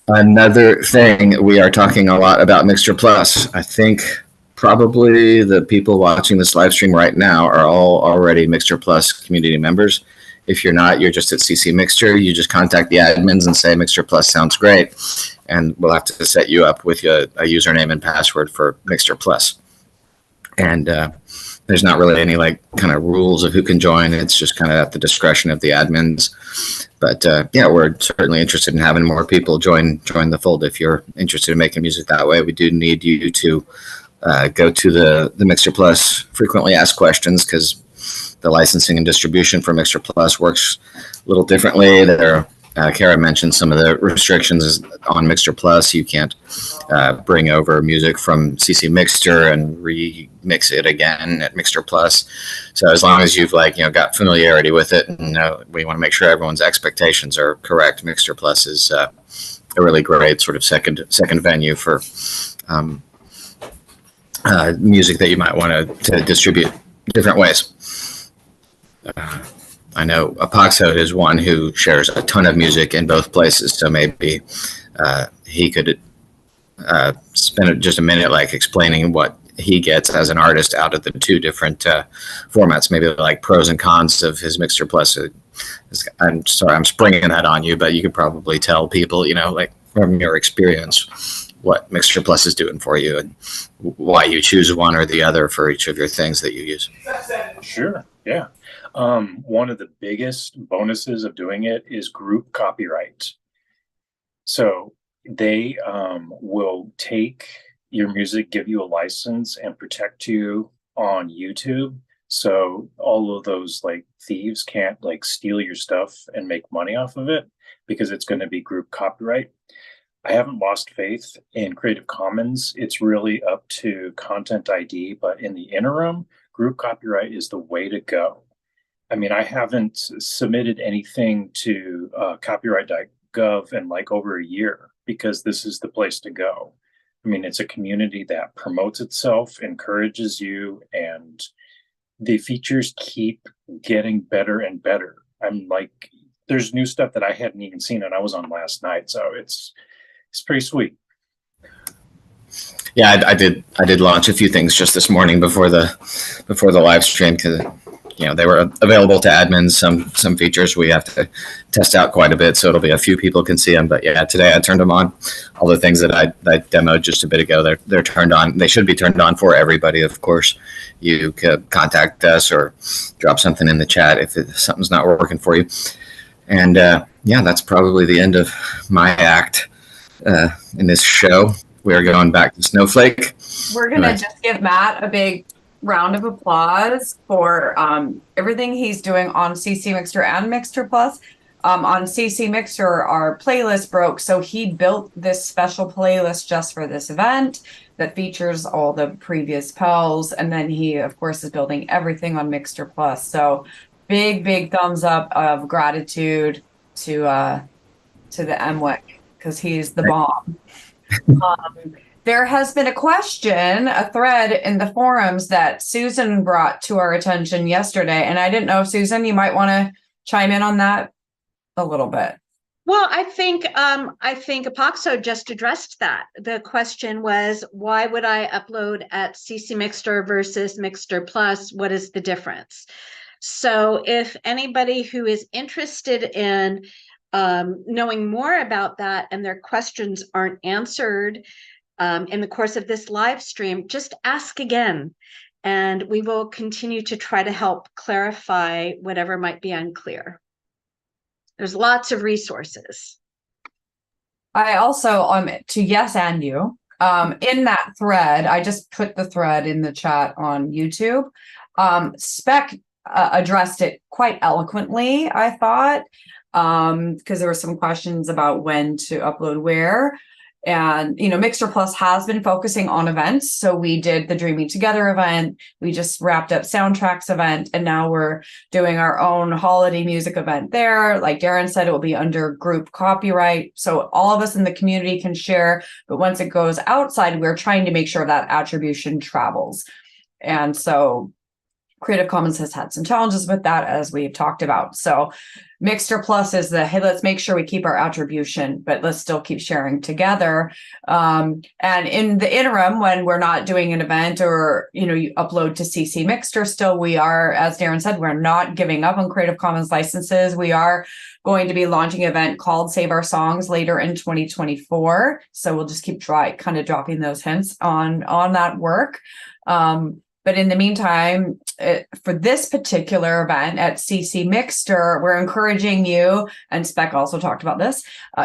S3: Another thing, we are talking a lot about MixterPlus. I think probably the people watching this live stream right now are all already MixterPlus community members. If you're not, you're just at ccMixter. You just contact the admins and say MixterPlus sounds great, and we'll have to set you up with a username and password for MixterPlus. And there's not really any kind of rules of who can join. It's just kind of at the discretion of the admins. But we're certainly interested in having more people join the fold. If you're interested in making music that way, we do need you to go to the MixterPlus frequently asked questions, because the licensing and distribution for MixterPlus works a little differently. Kara mentioned some of the restrictions on MixterPlus. You can't bring over music from ccMixter and remix it again at MixterPlus. So as long as you've got familiarity with it, and we want to make sure everyone's expectations are correct, MixterPlus is a really great sort of second venue for music that you might want to distribute different ways. I know Apoxode is one who shares a ton of music in both places, so maybe he could spend just a minute explaining what he gets as an artist out of the two different formats, maybe like pros and cons of his MixterPlus. I'm sorry, I'm springing that on you, but you could probably tell people, from your experience, what MixterPlus is doing for you and why you choose one or the other for each of your things that you use.
S6: Sure. Yeah. One of the biggest bonuses of doing it is group copyright. So they will take your music, give you a license, and protect you on YouTube. So all of those thieves can't steal your stuff and make money off of it, because it's going to be group copyright. I haven't lost faith in Creative Commons. It's really up to Content ID, but in the interim, group copyright is the way to go. I mean, I haven't submitted anything to copyright.gov in over a year, because this is the place to go. I mean, it's a community that promotes itself, encourages you, and the features keep getting better and better. I'm there's new stuff that I hadn't even seen, and I was on last night, so it's pretty sweet.
S3: Yeah, I did launch a few things just this morning before the live stream, because they were available to admins. Some features we have to test out quite a bit, so it'll be a few people can see them. But yeah, today I turned them on. All the things that I demoed just a bit ago, they're turned on. They should be turned on for everybody, of course. You could contact us or drop something in the chat if something's not working for you. And yeah, that's probably the end of my act in this show. We're going back to Snowflake.
S1: We're going to just give Matt a big round of applause for everything he's doing on ccMixter and MixterPlus. On ccMixter, our playlist broke, so he built this special playlist just for this event that features all the previous Pels, and then he, of course, is building everything on MixterPlus. So big thumbs up of gratitude to the MWIC, because he's the bomb. There has been a thread in the forums that Susan brought to our attention yesterday, and I didn't know, Susan, you might want to chime in on that a little bit.
S4: Well, I think Apoxode just addressed that. The question was, why would I upload at ccMixter versus MixterPlus? What is the difference? So if anybody who is interested in knowing more about that and their questions aren't answered in the course of this live stream, just ask again, and we will continue to try to help clarify whatever might be unclear. There's lots of resources.
S1: I also, to yes and you, in that thread, I just put the thread in the chat on YouTube. Speck addressed it quite eloquently, I thought, because there were some questions about when to upload where. And, MixterPlus has been focusing on events. So we did the Dreaming Together event. We just wrapped up Soundtracks event. And now we're doing our own holiday music event there. Like Darren said, it will be under group copyright. So all of us in the community can share. But once it goes outside, we're trying to make sure that attribution travels. And so Creative Commons has had some challenges with that, as we've talked about. So MixterPlus is hey, let's make sure we keep our attribution, but let's still keep sharing together. And in the interim, when we're not doing an event or, you upload to ccMixter, still we are, as Darren said, we're not giving up on Creative Commons licenses. We are going to be launching an event called Save Our Songs later in 2024. So we'll just keep dropping those hints on that work. But in the meantime, for this particular event at ccMixter, we're encouraging you, and Speck also talked about this,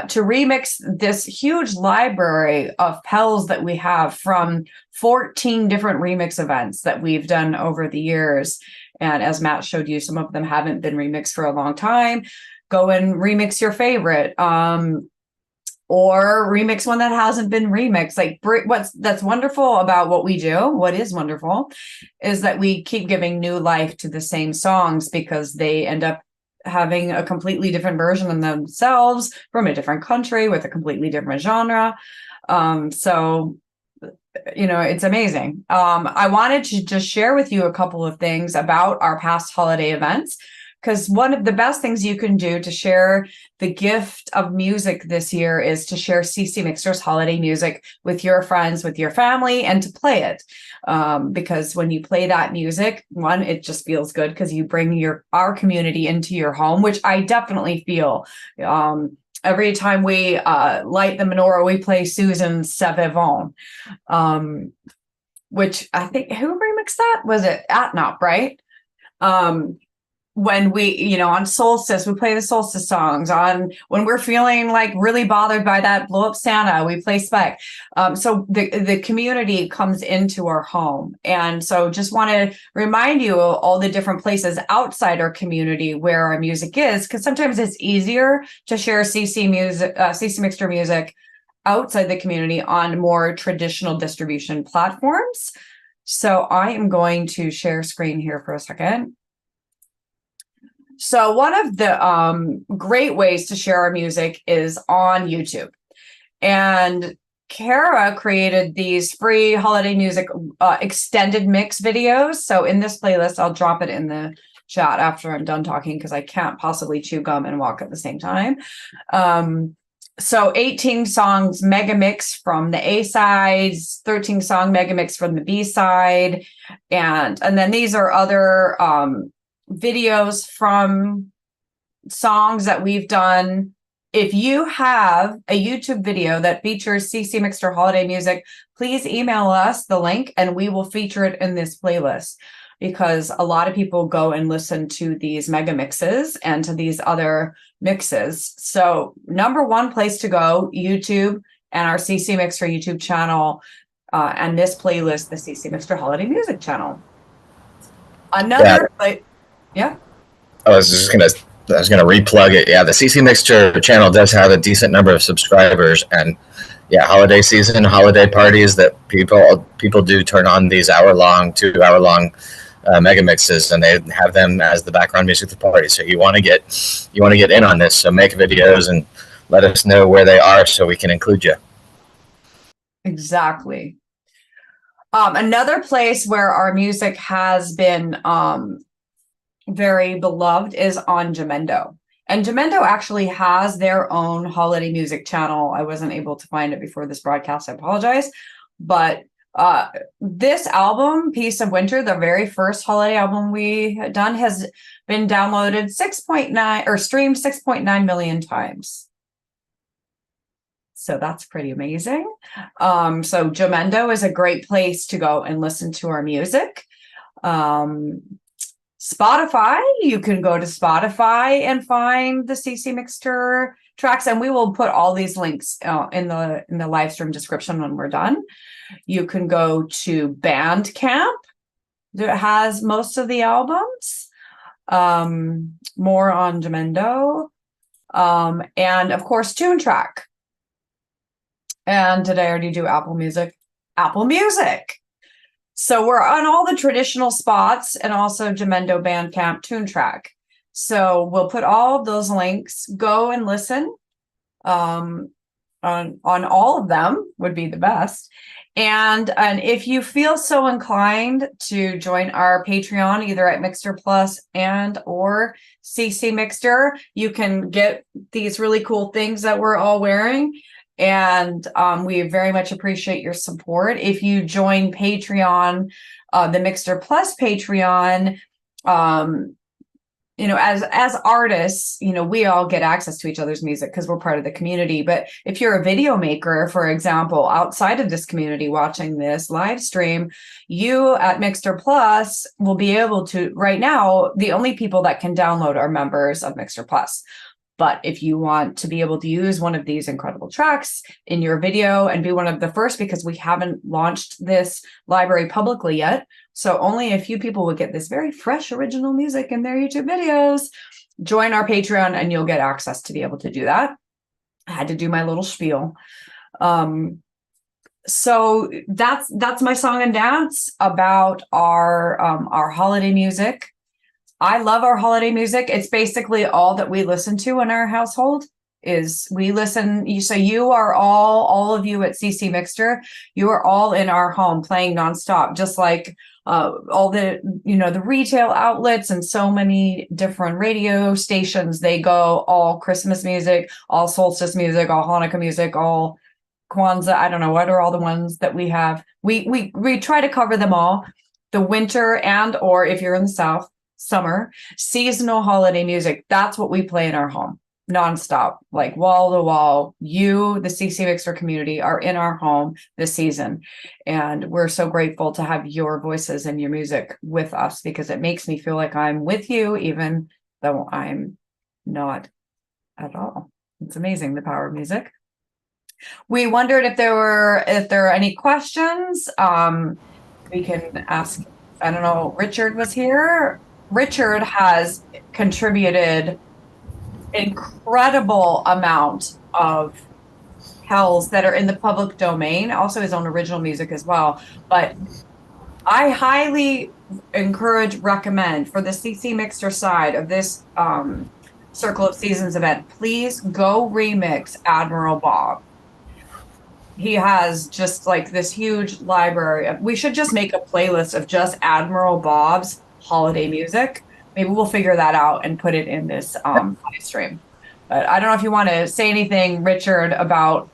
S1: to remix this huge library of PELs that we have from 14 different remix events that we've done over the years. And as Matt showed you, some of them haven't been remixed for a long time. Go and remix your favorite. Or remix one that hasn't been remixed. Like that's wonderful about what we do. What is wonderful is that we keep giving new life to the same songs because they end up having a completely different version of themselves from a different country with a completely different genre. So, it's amazing. I wanted to just share with you a couple of things about our past holiday events, because one of the best things you can do to share the gift of music this year is to share ccMixter's holiday music with your friends, with your family, and to play it. Because when you play that music, one, it just feels good because you bring our community into your home, which I definitely feel. Every time we light the menorah, we play Susan's Ça Va Vivant, which I think, who remixed that? Was it Atnop, right? When we, on solstice, we play the solstice songs. When we're feeling like really bothered by that blow up Santa, we play Speck. So the community comes into our home. And so just want to remind you of all the different places outside our community where our music is, because sometimes it's easier to share ccMixter music outside the community on more traditional distribution platforms. So I am going to share screen here for a second. So one of the great ways to share our music is on YouTube. And Kara created these free holiday music extended mix videos. So in this playlist, I'll drop it in the chat after I'm done talking because I can't possibly chew gum and walk at the same time. So 18 songs mega mix from the A sides, 13 song mega mix from the B side. And then these are other videos from songs that we've done. If you have a YouTube video that features ccMixter holiday music, please email us the link and we will feature it in this playlist, because a lot of people go and listen to these mega mixes and to these other mixes. So number one place to go, YouTube and our ccMixter YouTube channel, and this playlist, the ccMixter holiday music channel. Another yeah.
S3: I was gonna replug it. Yeah, the ccMixter channel does have a decent number of subscribers, and yeah, holiday season, holiday parties that people do turn on these 2-hour-long mega mixes, and they have them as the background music of the party. So you want to get in on this. So make videos and let us know where they are so we can include you.
S1: Exactly. Another place where our music has been very beloved is on Jamendo. And Jamendo actually has their own holiday music channel. I wasn't able to find it before this broadcast. I apologize. But this album, Piece of Winter, the very first holiday album we had done, has been downloaded 6.9 or streamed 6.9 million times. So that's pretty amazing. So Jamendo is a great place to go and listen to our music. Spotify, you can go to Spotify and find the ccMixter tracks, and we will put all these links in the live stream description when we're done. You can go to Bandcamp that has most of the albums. More on Jamendo, and of course TuneTrack. And did I already do Apple Music? Apple Music. So we're on all the traditional spots, and also Jamendo, Bandcamp, TuneTrack. So we'll put all of those links. Go and listen. On all of them would be the best. And if you feel so inclined to join our Patreon, either at MixterPlus and or ccMixter, you can get these really cool things that we're all wearing. And we very much appreciate your support. If you join Patreon, the MixterPlus Patreon, as artists, we all get access to each other's music because we're part of the community. But if you're a video maker, for example, outside of this community watching this live stream, you at MixterPlus will be able to, right now, the only people that can download are members of MixterPlus. But if you want to be able to use one of these incredible tracks in your video and be one of the first, because we haven't launched this library publicly yet, so only a few people will get this very fresh original music in their YouTube videos, join our Patreon and you'll get access to be able to do that. I had to do my little spiel. So that's my song and dance about our holiday music. I love our holiday music. It's basically all that we listen to in our household is we listen. So you are all of you at ccMixter, you are all in our home playing nonstop, just like all the, the retail outlets and so many different radio stations. They go all Christmas music, all solstice music, all Hanukkah music, all Kwanzaa. I don't know, what are all the ones that we have? We try to cover them all. The winter and, or if you're in the South, summer, seasonal holiday music. That's what we play in our home nonstop, like wall to wall. You, the ccMixter community, are in our home this season. And we're so grateful to have your voices and your music with us, because it makes me feel like I'm with you, even though I'm not at all. It's amazing, the power of music. We wondered if there are any questions. We can ask. I don't know. Richard was here. Richard has contributed incredible amount of hells that are in the public domain, also his own original music as well. But I highly recommend for the ccMixter side of this Circle of Seasons event, please go remix Admiral Bob. He has just like this huge library. We should just make a playlist of just Admiral Bob's holiday music. Maybe we'll figure that out and put it in this live stream. But I don't know if you want to say anything, Richard, about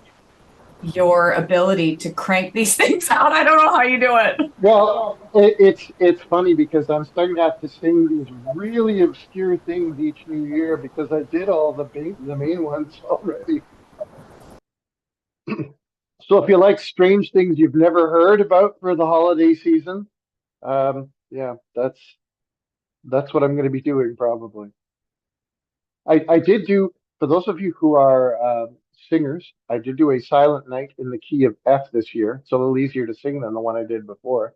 S1: your ability to crank these things out. I don't know how you do it.
S11: Well, it's funny because I'm starting to have to sing these really obscure things each new year because I did all the main ones already. So if you like strange things you've never heard about for the holiday season, yeah, that's what I'm going to be doing probably. I did do, for those of you who are singers, I did do a Silent Night in the key of F this year. It's a little easier to sing than the one I did before.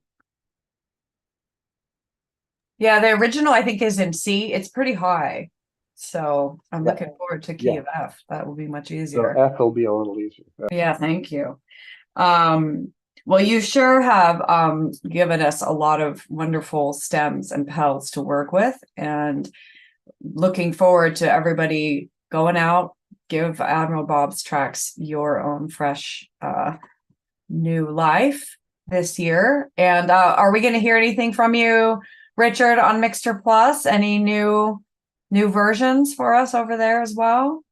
S1: Yeah, the original I think is in C. It's pretty high. So I'm looking forward to key of F. That will be much easier.
S11: So F will be a little easier.
S1: Yeah, thank you. Well, you sure have given us a lot of wonderful stems and petals to work with, and looking forward to everybody going out, give Admiral Bob's tracks your own fresh new life this year. And are we going to hear anything from you, Richard, on MixterPlus? Any new versions for us over there as well?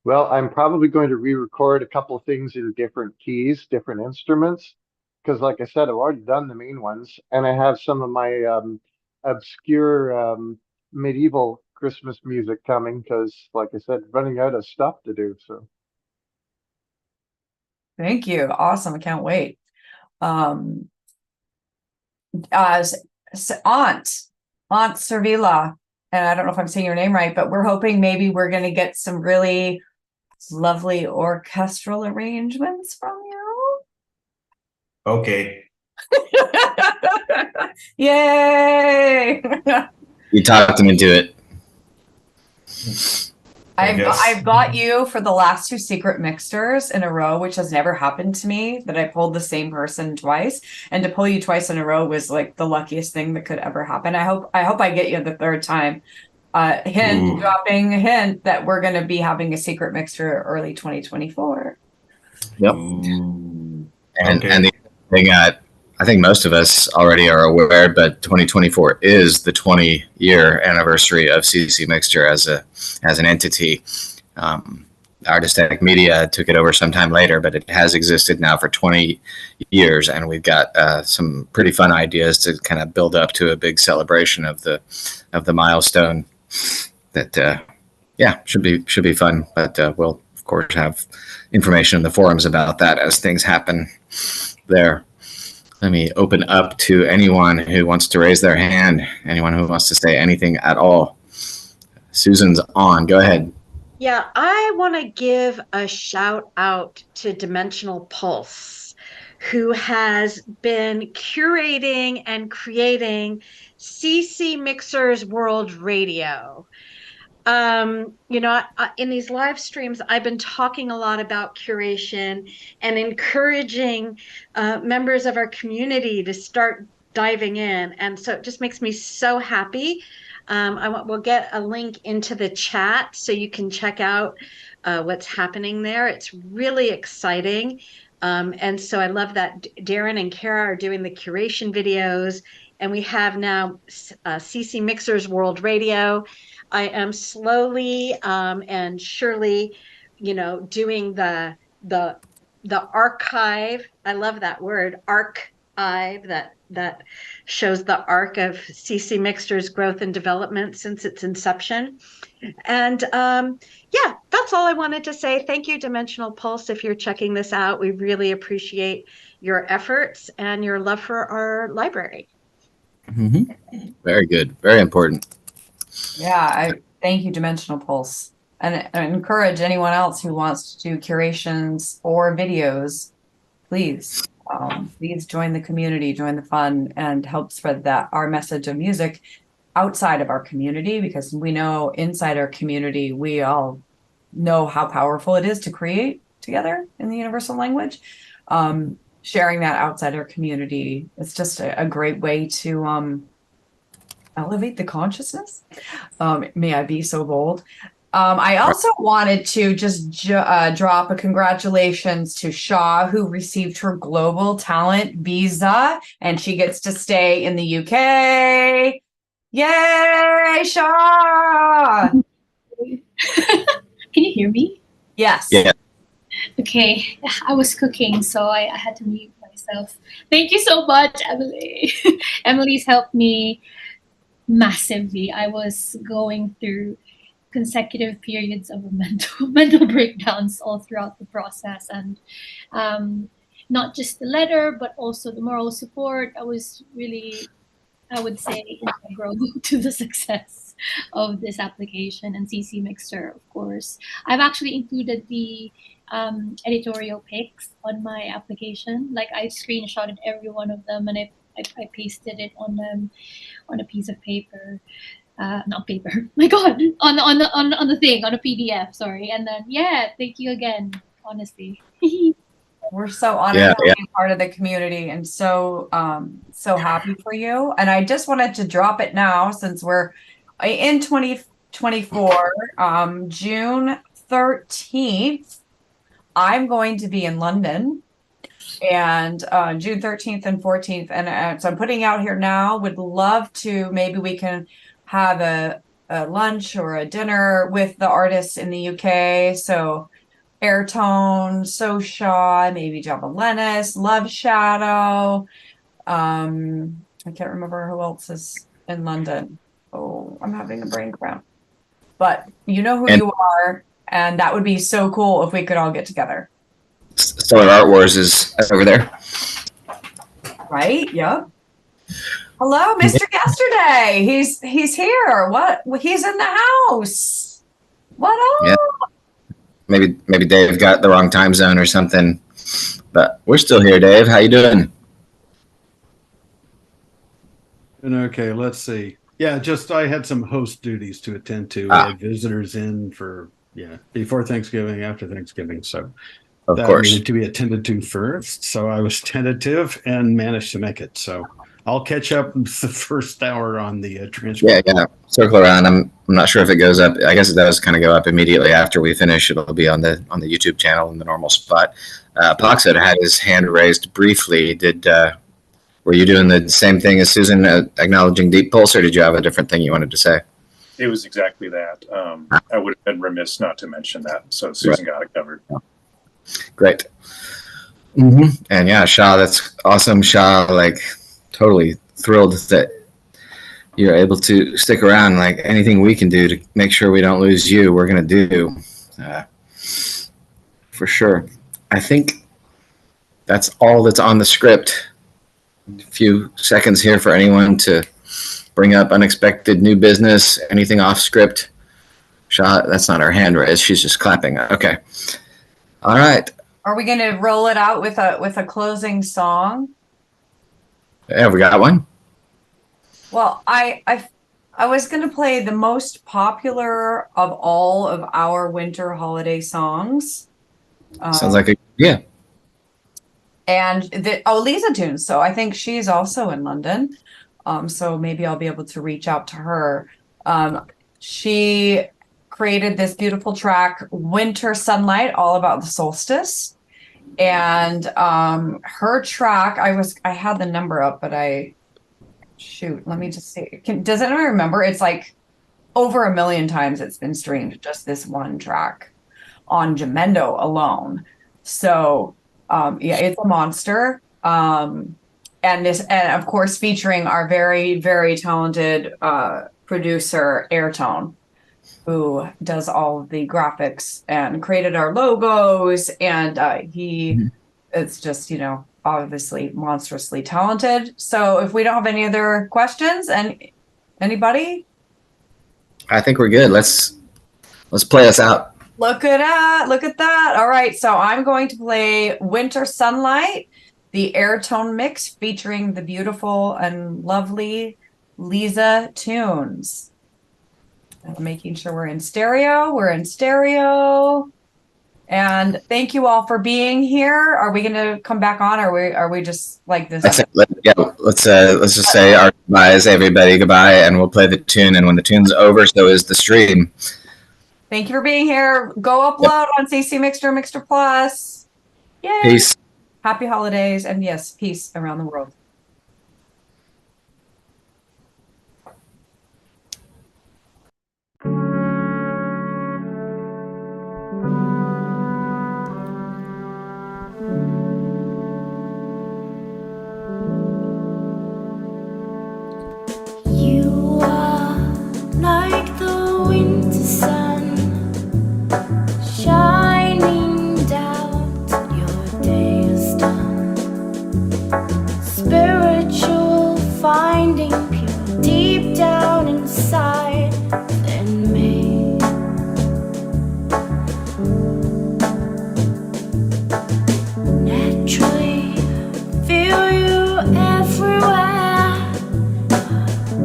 S11: Well, I'm probably going to re-record a couple of things in different keys, different instruments, because like I said, I've already done the main ones, and I have some of my obscure medieval Christmas music coming because, like I said, running out of stuff to do. So
S1: thank you. Awesome. I can't wait. Aunt Servila, and I don't know if I'm saying your name right, but we're hoping maybe we're going to get some really lovely orchestral arrangements from you.
S12: Okay.
S1: Yay!
S3: You talked him into it.
S1: I've got you for the last 2 secret mixters in a row, which has never happened to me, that I pulled the same person twice. And to pull you twice in a row was like the luckiest thing that could ever happen. I hope I get you the 3rd time. Dropping a hint that we're going to be having a secret mixer early 2024.
S3: Yep. And the thing, I think most of us already are aware, but 2024 is the 20-year anniversary of ccMixter as an entity. Artistic Media took it over sometime later, but it has existed now for 20 years, and we've got some pretty fun ideas to kind of build up to a big celebration of the milestone. That should be fun. But we'll of course have information in the forums about that as things happen there. Let me open up to anyone who wants to raise their hand. Anyone who wants to say anything at all. Susan's on. Go ahead.
S4: Yeah, I want to give a shout out to Dimensional Pulse, who has been curating and creating ccMixters World Radio. In these live streams, I've been talking a lot about curation and encouraging members of our community to start diving in. And so it just makes me so happy. We'll get a link into the chat so you can check out what's happening there. It's really exciting. And so I love that Darren and Kara are doing the curation videos, and we have now ccMixters World Radio. I am slowly and surely, doing the archive. I love that word, archive, that shows the arc of ccMixters growth and development since its inception. And that's all I wanted to say. Thank you, Dimensional Pulse, if you're checking this out. We really appreciate your efforts and your love for our library.
S3: Mm-hmm. Very good. Very important.
S1: Yeah, I thank you, Dimensional Pulse, and I encourage anyone else who wants to do curations or videos, please join the community, join the fun, and help spread our message of music outside of our community, because we know inside our community, we all know how powerful it is to create together in the universal language. Sharing that outside our community, it's just a great way to elevate the consciousness. May I be so bold? I also wanted to just drop a congratulations to Shaw, who received her global talent visa, and she gets to stay in the UK. Yay, Shaw!
S13: Can you hear me?
S1: Yes.
S3: Yeah.
S13: Okay, I was cooking, so I had to mute myself. Thank you so much, Emily. Emily's helped me massively. I was going through consecutive periods of mental breakdowns all throughout the process, and not just the letter, but also the moral support. I was really, I would say, integral to the success of this application, and ccMixter, of course. I've actually included the editorial pics on my application. Like, I screenshotted every one of them, and I pasted it on a piece of paper. Not paper. My God, on the thing, on a PDF. Sorry, and then thank you again. Honestly,
S1: we're so honored to be part of the community, and so happy for you. And I just wanted to drop it now, since we're in 2024, June 13th. I'm going to be in London, and June 13th and 14th, and so I'm putting out here now. Would love to, maybe we can have a lunch or a dinner with the artists in the UK. So Airtone, So Shaw, maybe Java Lennis, Loveshadow. I can't remember who else is in London. Oh, I'm having a brain cramp. But you know who you are, and that would be so cool if we could all get together.
S3: Stellar Art Wars is over there.
S1: Right? Yep. Hello, Mr. Yesterday. He's here. What? He's in the house. What up?
S3: Yeah. Maybe Dave got the wrong time zone or something. But we're still here, Dave. How you doing?
S11: Okay, let's see. Yeah, just I had some host duties to attend to. We had visitors in for before Thanksgiving, after Thanksgiving. So
S3: of
S11: that
S3: course
S11: needed to be attended to first. So I was tentative and managed to make it. So I'll catch up the first hour on the transcript.
S3: Yeah. Circle around. I'm not sure if it goes up. I guess it does kind of go up immediately after we finish. It'll be on the YouTube channel in the normal spot. Apoxode had his hand raised briefly. Were you doing the same thing as Susan, acknowledging Deep Pulse, or did you have a different thing you wanted to say?
S6: It was exactly that. I would have been remiss not to mention that. So Susan got it covered.
S3: Great. And yeah, Shah, that's awesome. Shah, like totally thrilled that you're able to stick around. Like anything we can do to make sure we don't lose you, we're going to do for sure. I think that's all that's on the script. A few seconds here for anyone to bring up unexpected new business, anything off script. Shah, that's not her hand raised. She's just clapping. Okay. All right.
S1: Are we going to roll it out with a closing song?
S3: Yeah, we got one.
S1: Well, I was going to play the most popular of all of our winter holiday songs.
S3: Sounds like a yeah.
S1: And Lisa Tunes. So I think she's also in London. So maybe I'll be able to reach out to her. She created this beautiful track, Winter Sunlight, all about the solstice. And her track, I had the number up, but let me just see. Does anyone remember? It's like over 1 million times it's been streamed, just this one track on Jamendo alone. So yeah, it's a monster. And of course featuring our very, very talented producer Airtone, who does all of the graphics and created our logos, and it's just, obviously monstrously talented. So if we don't have any other questions, and anybody?
S3: I think we're good. Let's play us out.
S1: Look at that. All right, so I'm going to play Winter Sunlight, the Airtone mix featuring the beautiful and lovely Lisa Tunes. Making sure we're in stereo. And thank you all for being here. Are we going to come back on? Or are we just like this?
S3: Let's just say our goodbyes, everybody. Goodbye, and we'll play the tune. And when the tune's over, so is the stream.
S1: Thank you for being here. Go upload on ccMixter, MixterPlus. Yay!
S3: Peace.
S1: Happy holidays, and yes, peace around the world.
S7: You are like the winter sun shining down till your day is done. Spiritual finding pure deep down inside within me. Naturally feel you everywhere.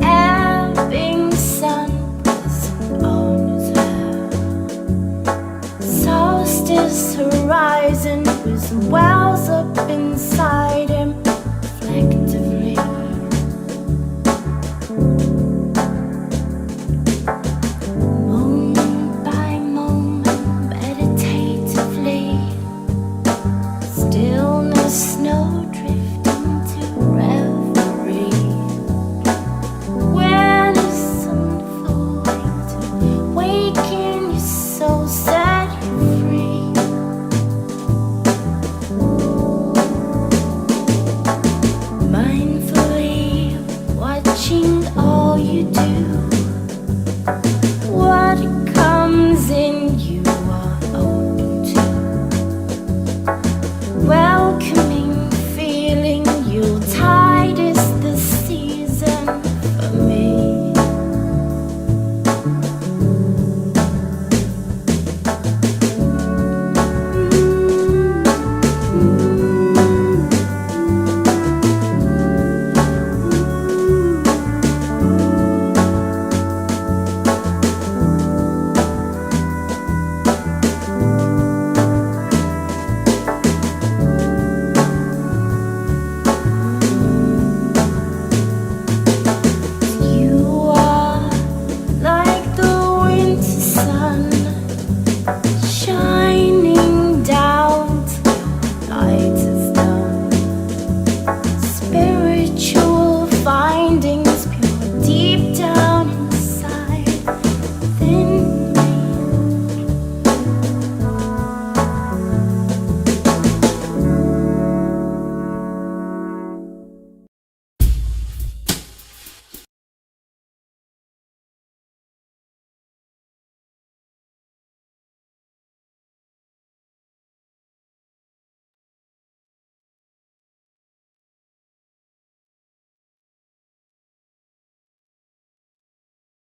S7: Ebbing sun pressing on his hair. Solstice horizon with wells up inside him reflectively. Moment by moment, meditatively. Stillness, snow drifting to reverie. Awareness unfolding to waken your soul, set you free. Mindfully watching all you do.